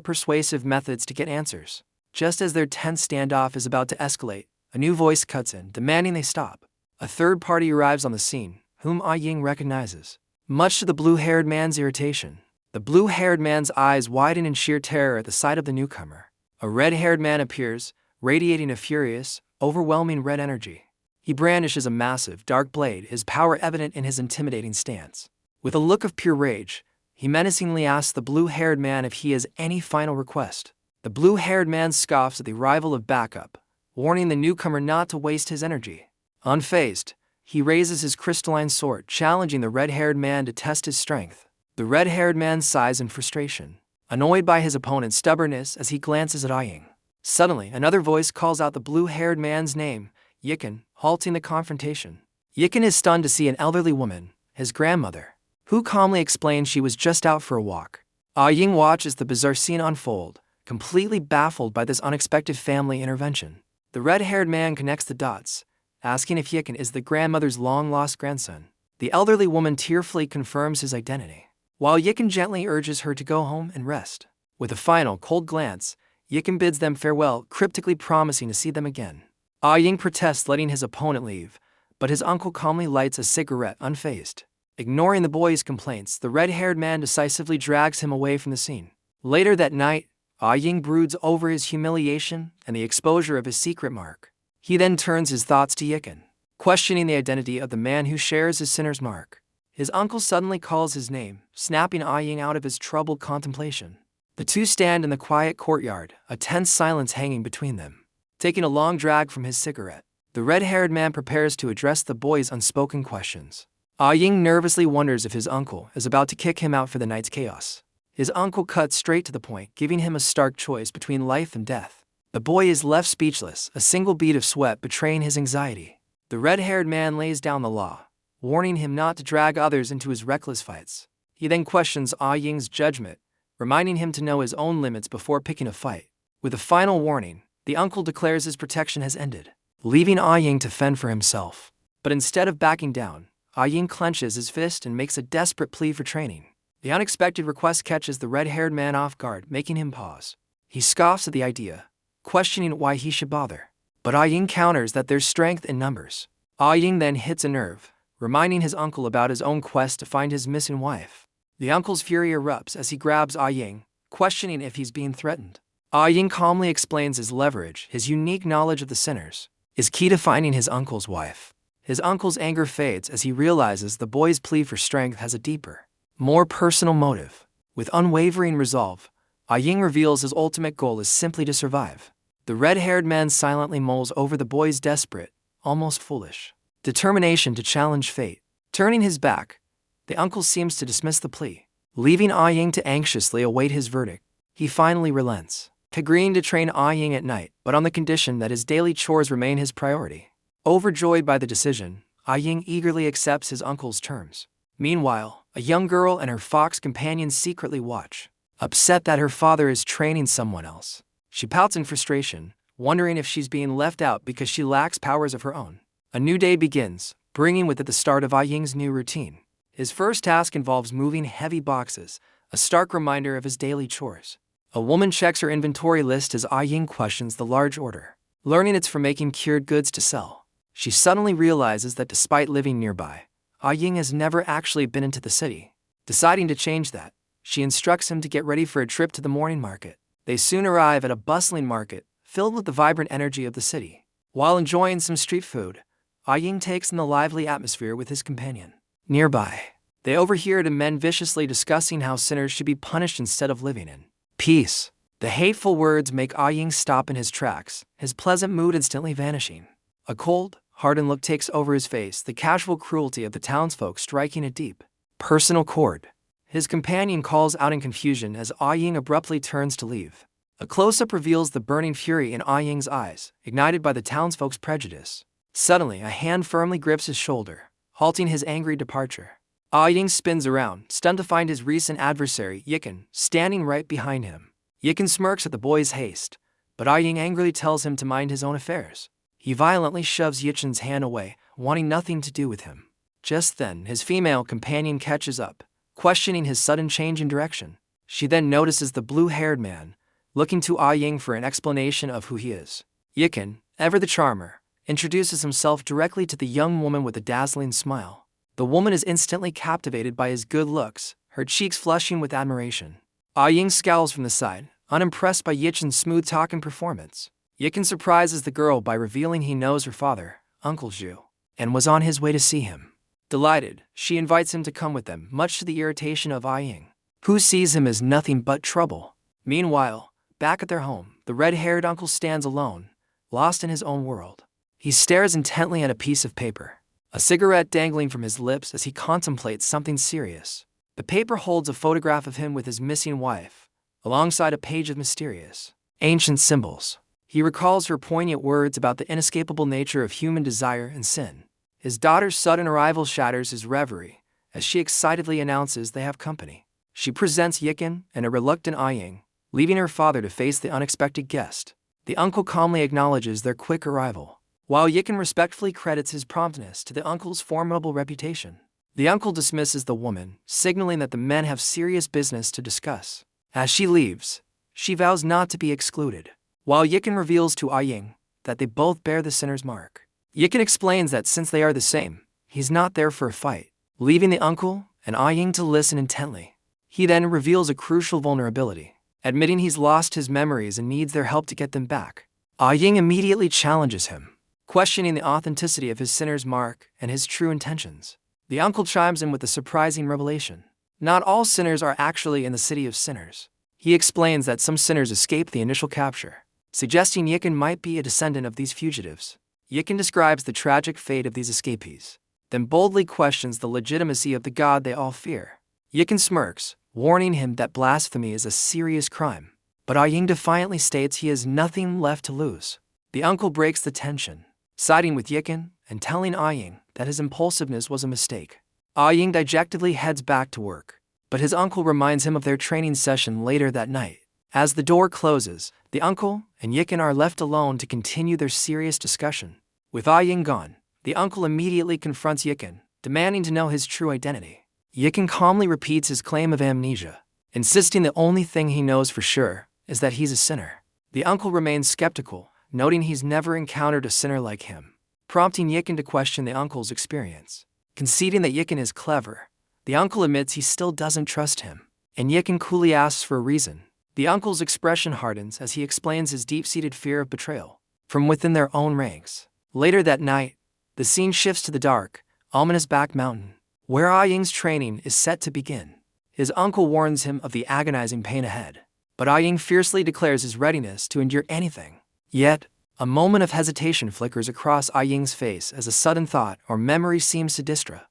persuasive methods to get answers. Just as their tense standoff is about to escalate, a new voice cuts in, demanding they stop. A third party arrives on the scene, whom Ah Ying recognizes. Much to the blue-haired man's irritation, the blue-haired man's eyes widen in sheer terror at the sight of the newcomer. A red-haired man appears, radiating a furious, overwhelming red energy. He brandishes a massive, dark blade, his power evident in his intimidating stance. With a look of pure rage, he menacingly asks the blue-haired man if he has any final request. The blue-haired man scoffs at the arrival of backup, warning the newcomer not to waste his energy. Unfazed, he raises his crystalline sword, challenging the red-haired man to test his strength. The red-haired man sighs in frustration, annoyed by his opponent's stubbornness as he glances at Ah Ying. Suddenly, another voice calls out the blue-haired man's name, Yiken, halting the confrontation. Yiken is stunned to see an elderly woman, his grandmother, who calmly explains she was just out for a walk. Ah Ying watches the bizarre scene unfold, completely baffled by this unexpected family intervention. The red-haired man connects the dots, asking if Yiken is the grandmother's long-lost grandson. The elderly woman tearfully confirms his identity, while Yiken gently urges her to go home and rest. With a final cold glance, Yiken bids them farewell, cryptically promising to see them again. Ah Ying protests letting his opponent leave, but his uncle calmly lights a cigarette unfazed. Ignoring the boy's complaints, the red-haired man decisively drags him away from the scene. Later that night, Ah Ying broods over his humiliation and the exposure of his secret mark. He then turns his thoughts to Yiken, questioning the identity of the man who shares his sinner's mark. His uncle suddenly calls his name, snapping Ah Ying out of his troubled contemplation. The two stand in the quiet courtyard, a tense silence hanging between them. Taking a long drag from his cigarette, the red-haired man prepares to address the boy's unspoken questions. Ah Ying nervously wonders if his uncle is about to kick him out for the night's chaos. His uncle cuts straight to the point, giving him a stark choice between life and death. The boy is left speechless, a single bead of sweat betraying his anxiety. The red-haired man lays down the law, warning him not to drag others into his reckless fights. He then questions Ah Ying's judgment, reminding him to know his own limits before picking a fight. With a final warning, the uncle declares his protection has ended, leaving Ah Ying to fend for himself. But instead of backing down, Ah Ying clenches his fist and makes a desperate plea for training. The unexpected request catches the red-haired man off guard, making him pause. He scoffs at the idea, questioning why he should bother. But Ah Ying counters that there's strength in numbers. Ah Ying then hits a nerve, reminding his uncle about his own quest to find his missing wife. The uncle's fury erupts as he grabs Ah Ying, questioning if he's being threatened. Ah Ying calmly explains his leverage, his unique knowledge of the sinners, is key to finding his uncle's wife. His uncle's anger fades as he realizes the boy's plea for strength has a deeper, more personal motive. With unwavering resolve, Ah Ying reveals his ultimate goal is simply to survive. The red-haired man silently mulls over the boy's desperate, almost foolish, determination to challenge fate. Turning his back, the uncle seems to dismiss the plea. leaving Ah Ying to anxiously await his verdict. He finally relents, agreeing to train Ah Ying at night, but on the condition that his daily chores remain his priority. Overjoyed by the decision, Ah Ying eagerly accepts his uncle's terms. Meanwhile, a young girl and her fox companion secretly watch, upset that her father is training someone else. She pouts in frustration, wondering if she's being left out because she lacks powers of her own. A new day begins, bringing with it the start of Ah Ying's new routine. His first task involves moving heavy boxes, a stark reminder of his daily chores. A woman checks her inventory list as Ah Ying questions the large order. Learning it's for making cured goods to sell, she suddenly realizes that despite living nearby, Ah Ying has never actually been into the city. Deciding to change that, she instructs him to get ready for a trip to the morning market. They soon arrive at a bustling market, filled with the vibrant energy of the city. While enjoying some street food, Ah Ying takes in the lively atmosphere with his companion. Nearby, they overhear the men viciously discussing how sinners should be punished instead of living in peace. The hateful words make Ah Ying stop in his tracks, his pleasant mood instantly vanishing. A cold, hardened look takes over his face, the casual cruelty of the townsfolk striking a deep, personal chord. His companion calls out in confusion as Ah Ying abruptly turns to leave. A close-up reveals the burning fury in Ah Ying's eyes, ignited by the townsfolk's prejudice. Suddenly, a hand firmly grips his shoulder, halting his angry departure. Ah Ying spins around, stunned to find his recent adversary, Yiken, standing right behind him. Yiken smirks at the boy's haste, but Ah Ying angrily tells him to mind his own affairs. He violently shoves Yiken's hand away, wanting nothing to do with him. Just then, his female companion catches up, questioning his sudden change in direction. She then notices the blue-haired man, looking to Ah Ying for an explanation of who he is. Yiken, ever the charmer, introduces himself directly to the young woman with a dazzling smile. The woman is instantly captivated by his good looks, her cheeks flushing with admiration. Ah Ying scowls from the side, unimpressed by Yiken's smooth talk and performance. Yiken surprises the girl by revealing he knows her father, Uncle Zhu, and was on his way to see him. Delighted, she invites him to come with them, much to the irritation of Ah Ying, who sees him as nothing but trouble. Meanwhile, back at their home, the red-haired uncle stands alone, lost in his own world. He stares intently at a piece of paper, a cigarette dangling from his lips as he contemplates something serious. The paper holds a photograph of him with his missing wife, alongside a page of mysterious, ancient symbols. He recalls her poignant words about the inescapable nature of human desire and sin. His daughter's sudden arrival shatters his reverie, as she excitedly announces they have company. She presents Yiken and a reluctant Ah Ying, leaving her father to face the unexpected guest. The uncle calmly acknowledges their quick arrival, while Yiken respectfully credits his promptness to the uncle's formidable reputation. The uncle dismisses the woman, signaling that the men have serious business to discuss. As she leaves, she vows not to be excluded, while Yiken reveals to Ah Ying that they both bear the sinner's mark. Yiken explains that since they are the same, he's not there for a fight, leaving the uncle and Ah Ying to listen intently. He then reveals a crucial vulnerability, admitting he's lost his memories and needs their help to get them back. Ah Ying immediately challenges him, questioning the authenticity of his sinner's mark and his true intentions. The uncle chimes in with a surprising revelation. Not all sinners are actually in the city of sinners. He explains that some sinners escape the initial capture, suggesting Yiken might be a descendant of these fugitives. Yiken describes the tragic fate of these escapees, then boldly questions the legitimacy of the god they all fear. Yiken smirks, warning him that blasphemy is a serious crime, but Ah Ying defiantly states he has nothing left to lose. The uncle breaks the tension, siding with Yiken and telling Ah Ying that his impulsiveness was a mistake. Ah Ying dejectedly heads back to work, but his uncle reminds him of their training session later that night. As the door closes, the uncle and Yiken are left alone to continue their serious discussion. With Ah Ying gone, the uncle immediately confronts Yiken, demanding to know his true identity. Yiken calmly repeats his claim of amnesia, insisting the only thing he knows for sure is that he's a sinner. The uncle remains skeptical, noting he's never encountered a sinner like him, prompting Yiken to question the uncle's experience. Conceding that Yiken is clever, the uncle admits he still doesn't trust him, and Yiken coolly asks for a reason. The uncle's expression hardens as he explains his deep-seated fear of betrayal from within their own ranks. Later that night, the scene shifts to the dark, ominous back mountain, where Ah Ying's training is set to begin. His uncle warns him of the agonizing pain ahead, but Ah Ying fiercely declares his readiness to endure anything. Yet, a moment of hesitation flickers across Ah Ying's face as a sudden thought or memory seems to distract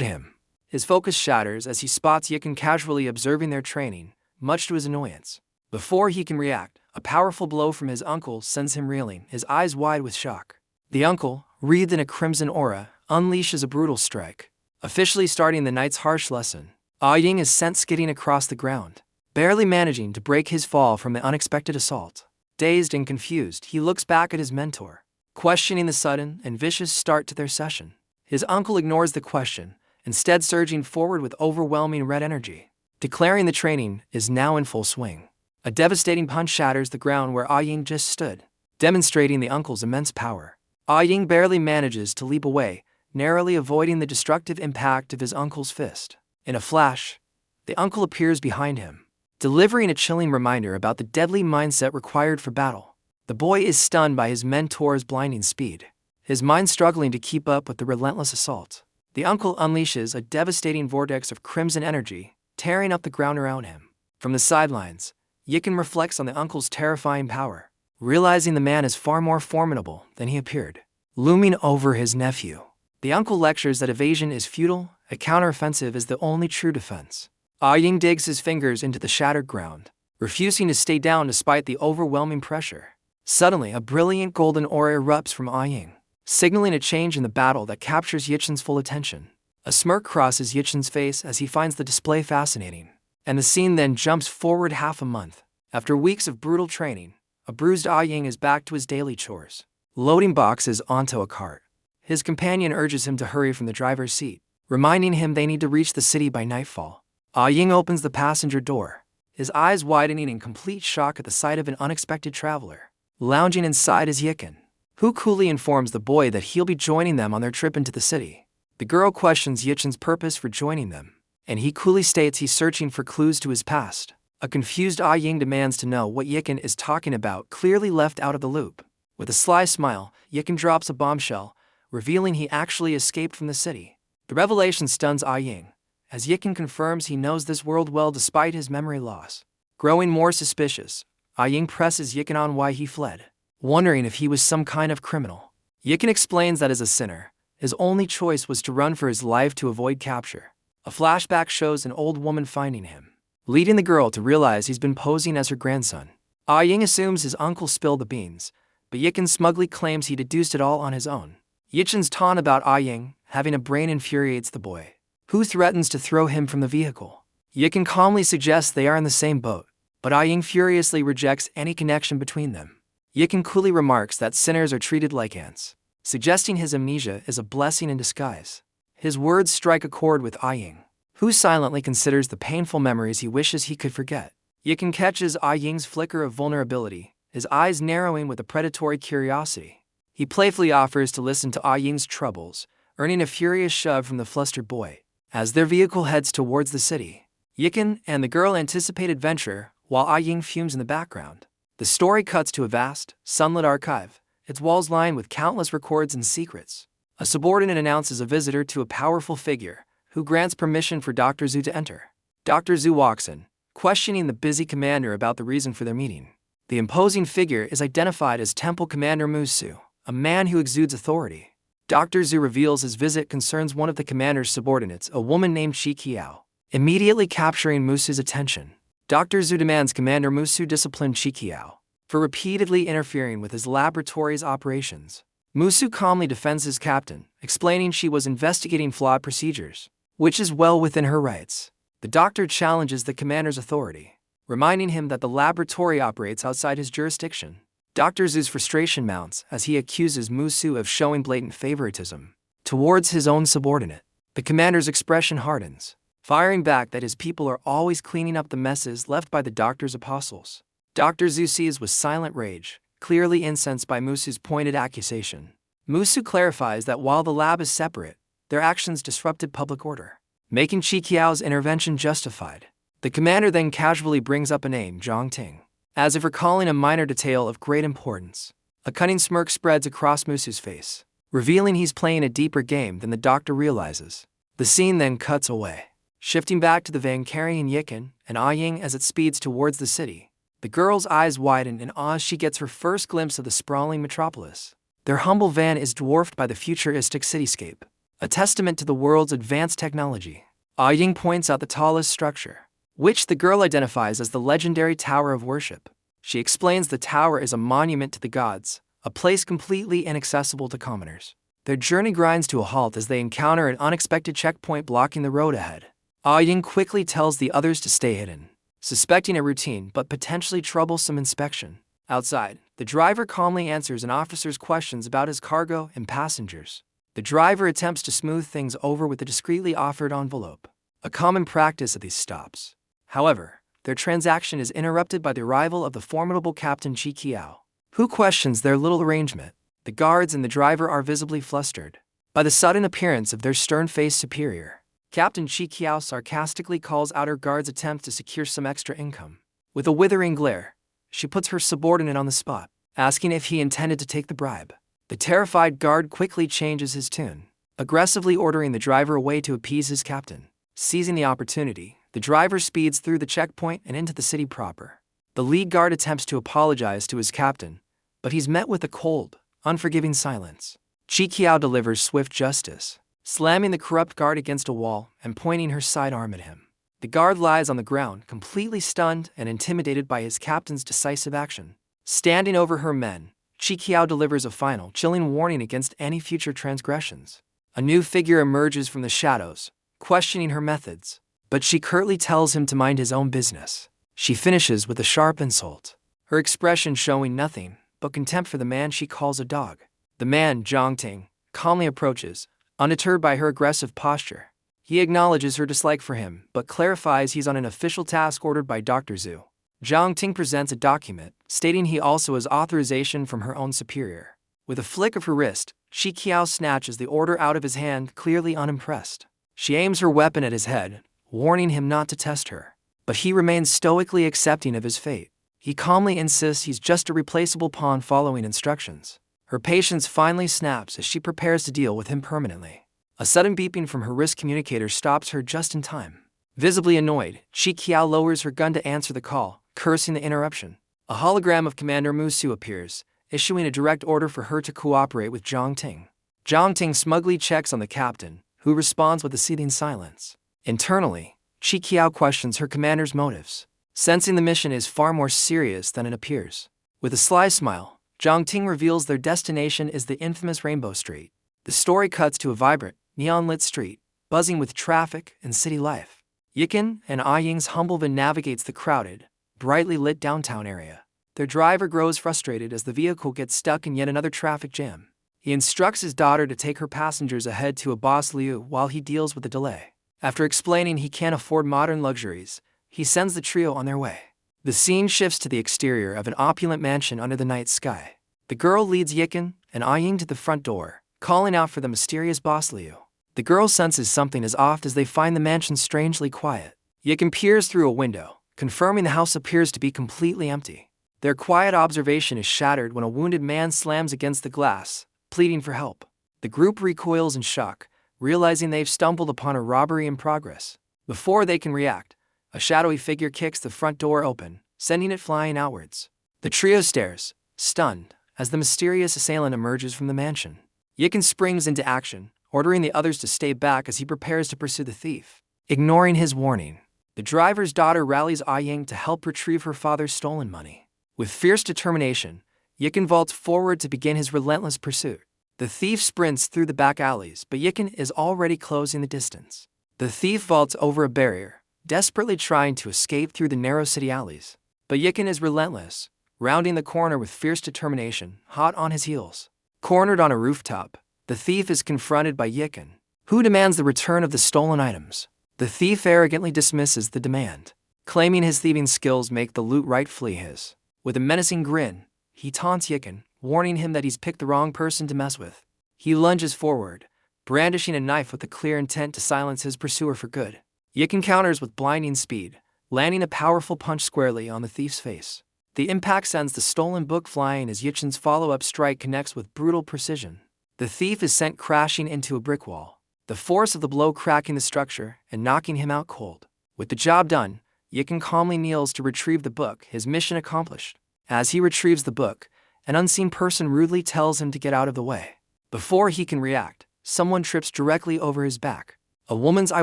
him. His focus shatters as he spots Yikin casually observing their training, much to his annoyance. Before he can react, a powerful blow from his uncle sends him reeling, his eyes wide with shock. The uncle, wreathed in a crimson aura, unleashes a brutal strike, officially starting the night's harsh lesson. Ying is sent skidding across the ground, barely managing to break his fall from the unexpected assault. Dazed and confused, he looks back at his mentor, questioning the sudden and vicious start to their session. His uncle ignores the question, instead surging forward with overwhelming red energy, declaring the training is now in full swing. A devastating punch shatters the ground where Ying just stood, demonstrating the uncle's immense power. Ying barely manages to leap away, narrowly avoiding the destructive impact of his uncle's fist. In a flash, the uncle appears behind him, delivering a chilling reminder about the deadly mindset required for battle. The boy is stunned by his mentor's blinding speed, his mind struggling to keep up with the relentless assault. The uncle unleashes a devastating vortex of crimson energy, tearing up the ground around him. From the sidelines, Yikin reflects on the uncle's terrifying power, realizing the man is far more formidable than he appeared. Looming over his nephew, the uncle lectures that evasion is futile, a counteroffensive is the only true defense. Ying digs his fingers into the shattered ground, refusing to stay down despite the overwhelming pressure. Suddenly, a brilliant golden aura erupts from Ying, signaling a change in the battle that captures Yichen's full attention. A smirk crosses Yichen's face as he finds the display fascinating, and the scene then jumps forward half a month. After weeks of brutal training, a bruised Ying is back to his daily chores, loading boxes onto a cart. His companion urges him to hurry from the driver's seat, reminding him they need to reach the city by nightfall. Ying opens the passenger door, his eyes widening in complete shock at the sight of an unexpected traveler. Lounging inside is Yikin, who coolly informs the boy that he'll be joining them on their trip into the city. The girl questions Yichen's purpose for joining them, and he coolly states he's searching for clues to his past. A confused Ying demands to know what Yikin is talking about, clearly left out of the loop. With a sly smile, Yikin drops a bombshell, revealing he actually escaped from the city. The revelation stuns Ying, as Yikin confirms he knows this world well despite his memory loss. Growing more suspicious, Ying presses Yikin on why he fled, wondering if he was some kind of criminal. Yikin explains that as a sinner, his only choice was to run for his life to avoid capture. A flashback shows an old woman finding him, leading the girl to realize he's been posing as her grandson. Ying assumes his uncle spilled the beans, but Yikin smugly claims he deduced it all on his own. Yichen's taunt about Ying having a brain infuriates the boy, who threatens to throw him from the vehicle. Yikin calmly suggests they are in the same boat, but Ying furiously rejects any connection between them. Yikin coolly remarks that sinners are treated like ants, suggesting his amnesia is a blessing in disguise. His words strike a chord with Ying, who silently considers the painful memories he wishes he could forget. Yikin catches Ying's flicker of vulnerability, his eyes narrowing with a predatory curiosity. He playfully offers to listen to Ying's troubles, earning a furious shove from the flustered boy. As their vehicle heads towards the city, Yikin and the girl anticipate adventure, while Ying fumes in the background. The story cuts to a vast, sunlit archive, its walls lined with countless records and secrets. A subordinate announces a visitor to a powerful figure, who grants permission for Dr. Zhu to enter. Dr. Zhu walks in, questioning the busy commander about the reason for their meeting. The imposing figure is identified as Temple Commander Musu, a man who exudes authority. Dr. Zhu reveals his visit concerns one of the commander's subordinates, a woman named Chi Qiao, immediately capturing Musu's attention. Dr. Zhu demands Commander Musu discipline Chi Qiao for repeatedly interfering with his laboratory's operations. Musu calmly defends his captain, explaining she was investigating flawed procedures, which is well within her rights. The doctor challenges the commander's authority, reminding him that the laboratory operates outside his jurisdiction. Dr. Zhu's frustration mounts as he accuses Musu of showing blatant favoritism towards his own subordinate. The commander's expression hardens, firing back that his people are always cleaning up the messes left by the doctor's apostles. Dr. Zhu sees with silent rage, clearly incensed by Musu's pointed accusation. Musu clarifies that while the lab is separate, their actions disrupted public order, making Chi Qiao's intervention justified. The commander then casually brings up a name, Zhang Ting, as if recalling a minor detail of great importance. A cunning smirk spreads across Musu's face, revealing he's playing a deeper game than the doctor realizes. The scene then cuts away, shifting back to the van carrying Yikin and Ying as it speeds towards the city. The girl's eyes widen in awe as she gets her first glimpse of the sprawling metropolis. Their humble van is dwarfed by the futuristic cityscape, a testament to the world's advanced technology. Ying points out the tallest structure, which the girl identifies as the legendary Tower of Worship. She explains the tower is a monument to the gods, a place completely inaccessible to commoners. Their journey grinds to a halt as they encounter an unexpected checkpoint blocking the road ahead. Ying quickly tells the others to stay hidden, suspecting a routine but potentially troublesome inspection. Outside, the driver calmly answers an officer's questions about his cargo and passengers. The driver attempts to smooth things over with a discreetly offered envelope, a common practice at these stops. However, their transaction is interrupted by the arrival of the formidable Captain Chi Kiao, who questions their little arrangement. The guards and the driver are visibly flustered by the sudden appearance of their stern-faced superior. Captain Chi Kiao sarcastically calls out her guard's attempt to secure some extra income. With a withering glare, she puts her subordinate on the spot, asking if he intended to take the bribe. The terrified guard quickly changes his tune, aggressively ordering the driver away to appease his captain. Seizing the opportunity, the driver speeds through the checkpoint and into the city proper. The lead guard attempts to apologize to his captain, but he's met with a cold, unforgiving silence. Chi Kiao delivers swift justice, slamming the corrupt guard against a wall and pointing her sidearm at him. The guard lies on the ground, completely stunned and intimidated by his captain's decisive action. Standing over her men, Chi Kiao delivers a final, chilling warning against any future transgressions. A new figure emerges from the shadows, questioning her methods, but she curtly tells him to mind his own business. She finishes with a sharp insult, her expression showing nothing but contempt for the man she calls a dog. The man, Zhang Ting, calmly approaches, undeterred by her aggressive posture. He acknowledges her dislike for him, but clarifies he's on an official task ordered by Dr. Zhu. Zhang Ting presents a document, stating he also has authorization from her own superior. With a flick of her wrist, Chi Kiao snatches the order out of his hand, clearly unimpressed. She aims her weapon at his head, warning him not to test her. But he remains stoically accepting of his fate. He calmly insists he's just a replaceable pawn following instructions. Her patience finally snaps as she prepares to deal with him permanently. A sudden beeping from her wrist communicator stops her just in time. Visibly annoyed, Chi Kiao lowers her gun to answer the call, cursing the interruption. A hologram of Commander Musu appears, issuing a direct order for her to cooperate with Zhang Ting. Zhang Ting smugly checks on the captain, who responds with a seething silence. Internally, Chi Kiao questions her commander's motives, sensing the mission is far more serious than it appears. With a sly smile, Zhang Ting reveals their destination is the infamous Rainbow Street. The story cuts to a vibrant, neon-lit street, buzzing with traffic and city life. Yiken and Ying's humble van navigates the crowded, brightly lit downtown area. Their driver grows frustrated as the vehicle gets stuck in yet another traffic jam. He instructs his daughter to take her passengers ahead to a boss Liu while he deals with the delay. After explaining he can't afford modern luxuries, he sends the trio on their way. The scene shifts to the exterior of an opulent mansion under the night sky. The girl leads Yiken and Ying to the front door, calling out for the mysterious boss Liu. The girl senses something is off as they find the mansion strangely quiet. Yiken peers through a window, confirming the house appears to be completely empty. Their quiet observation is shattered when a wounded man slams against the glass, pleading for help. The group recoils in shock, realizing they've stumbled upon a robbery in progress. Before they can react, a shadowy figure kicks the front door open, sending it flying outwards. The trio stares, stunned, as the mysterious assailant emerges from the mansion. Yiken springs into action, ordering the others to stay back as he prepares to pursue the thief. Ignoring his warning, the driver's daughter rallies Ying to help retrieve her father's stolen money. With fierce determination, Yiken vaults forward to begin his relentless pursuit. The thief sprints through the back alleys, but Yiken is already closing the distance. The thief vaults over a barrier, desperately trying to escape through the narrow city alleys. But Yiken is relentless, rounding the corner with fierce determination, hot on his heels. Cornered on a rooftop, the thief is confronted by Yiken, who demands the return of the stolen items. The thief arrogantly dismisses the demand, claiming his thieving skills make the loot rightfully his. With a menacing grin, he taunts Yiken, warning him that he's picked the wrong person to mess with. He lunges forward, brandishing a knife with the clear intent to silence his pursuer for good. Yiken counters with blinding speed, landing a powerful punch squarely on the thief's face. The impact sends the stolen book flying as Yiken's follow-up strike connects with brutal precision. The thief is sent crashing into a brick wall, the force of the blow cracking the structure and knocking him out cold. With the job done, Yiken calmly kneels to retrieve the book, his mission accomplished. As he retrieves the book, an unseen person rudely tells him to get out of the way. Before he can react, someone trips directly over his back. A woman's eye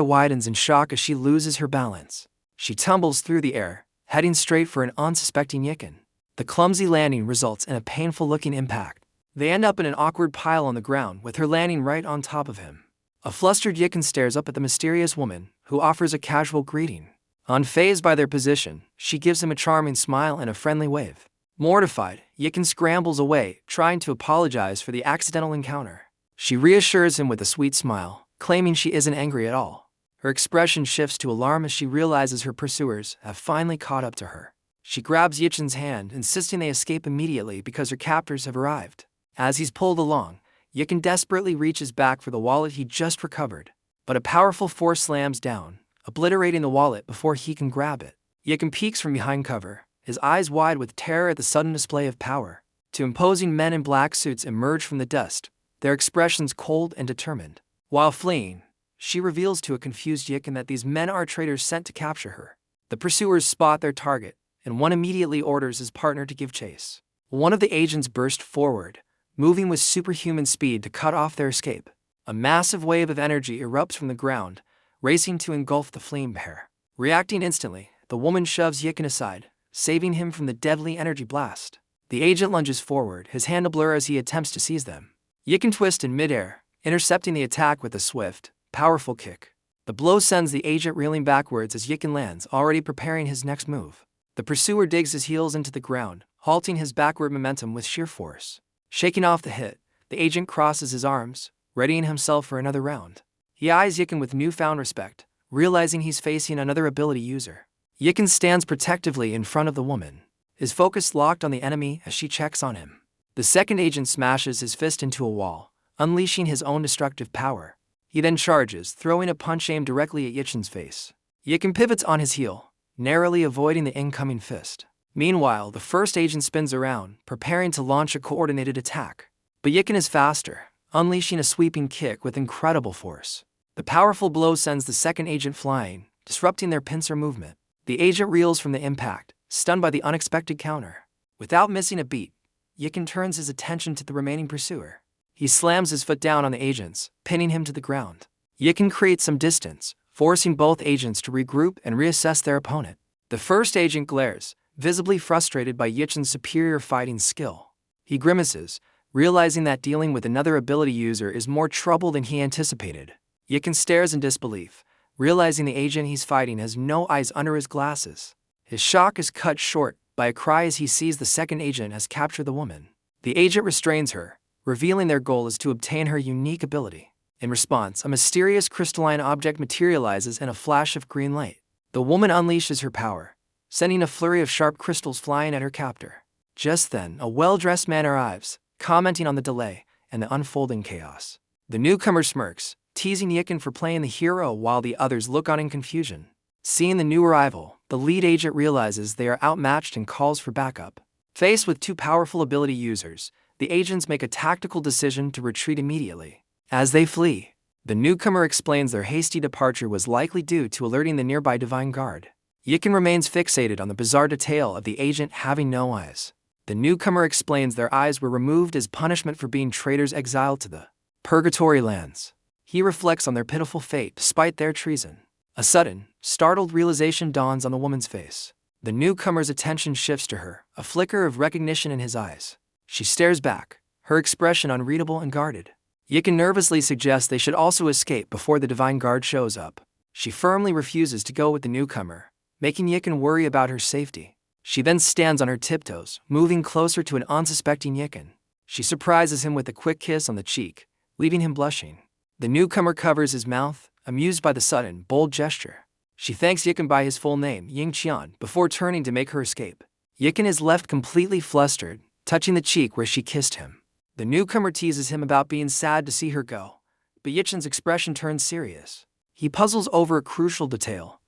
widens in shock as she loses her balance. She tumbles through the air, heading straight for an unsuspecting Yikin. The clumsy landing results in a painful-looking impact. They end up in an awkward pile on the ground, with her landing right on top of him. A flustered Yikin stares up at the mysterious woman, who offers a casual greeting. Unfazed by their position, she gives him a charming smile and a friendly wave. Mortified, Yikin scrambles away, trying to apologize for the accidental encounter. She reassures him with a sweet smile, claiming she isn't angry at all. Her expression shifts to alarm as she realizes her pursuers have finally caught up to her. She grabs Yichin's hand, insisting they escape immediately because her captors have arrived. As he's pulled along, Yikin desperately reaches back for the wallet he just recovered. But a powerful force slams down, obliterating the wallet before he can grab it. Yikin peeks from behind cover, his eyes wide with terror at the sudden display of power. Two imposing men in black suits emerge from the dust, their expressions cold and determined. While fleeing, she reveals to a confused Yikin that these men are traitors sent to capture her. The pursuers spot their target, and one immediately orders his partner to give chase. One of the agents burst forward, moving with superhuman speed to cut off their escape. A massive wave of energy erupts from the ground, racing to engulf the fleeing pair. Reacting instantly, the woman shoves Yikin aside, saving him from the deadly energy blast. The agent lunges forward, his hand ablur as he attempts to seize them. Yikin twists in midair, intercepting the attack with a swift, powerful kick. The blow sends the agent reeling backwards as Yikin lands, already preparing his next move. The pursuer digs his heels into the ground, halting his backward momentum with sheer force. Shaking off the hit, the agent crosses his arms, readying himself for another round. He eyes Yikin with newfound respect, realizing he's facing another ability user. Yikin stands protectively in front of the woman, his focus locked on the enemy as she checks on him. The second agent smashes his fist into a wall, unleashing his own destructive power. He then charges, throwing a punch aimed directly at Yichin's face. Yikin pivots on his heel, narrowly avoiding the incoming fist. Meanwhile, the first agent spins around, preparing to launch a coordinated attack. But Yikin is faster, unleashing a sweeping kick with incredible force. The powerful blow sends the second agent flying, disrupting their pincer movement. The agent reels from the impact, stunned by the unexpected counter. Without missing a beat, Yikin turns his attention to the remaining pursuer. He slams his foot down on the agents, pinning him to the ground. Yikin creates some distance, forcing both agents to regroup and reassess their opponent. The first agent glares, visibly frustrated by Yichin's superior fighting skill. He grimaces, realizing that dealing with another ability user is more trouble than he anticipated. Yikin stares in disbelief, realizing the agent he's fighting has no eyes under his glasses. His shock is cut short by a cry as he sees the second agent has captured the woman. The agent restrains her, revealing their goal is to obtain her unique ability. In response, a mysterious crystalline object materializes in a flash of green light. The woman unleashes her power, sending a flurry of sharp crystals flying at her captor. Just then, a well-dressed man arrives, commenting on the delay and the unfolding chaos. The newcomer smirks, teasing Yikin for playing the hero while the others look on in confusion. Seeing the new arrival, the lead agent realizes they are outmatched and calls for backup. Faced with two powerful ability users, the agents make a tactical decision to retreat immediately. As they flee, the newcomer explains their hasty departure was likely due to alerting the nearby Divine Guard. Yikin remains fixated on the bizarre detail of the agent having no eyes. The newcomer explains their eyes were removed as punishment for being traitors exiled to the Purgatory lands. He reflects on their pitiful fate despite their treason. A sudden, startled realization dawns on the woman's face. The newcomer's attention shifts to her, a flicker of recognition in his eyes. She stares back, her expression unreadable and guarded. Yikin nervously suggests they should also escape before the Divine Guard shows up. She firmly refuses to go with the newcomer, making Yikin worry about her safety. She then stands on her tiptoes, moving closer to an unsuspecting Yikin. She surprises him with a quick kiss on the cheek, leaving him blushing. The newcomer covers his mouth, amused by the sudden, bold gesture. She thanks Yikin by his full name, Ying Qian, before turning to make her escape. Yikin is left completely flustered, touching the cheek where she kissed him. The newcomer teases him about being sad to see her go, but Yichin's expression turns serious. He puzzles over a crucial detail.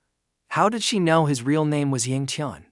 How did she know his real name was Ying Qian?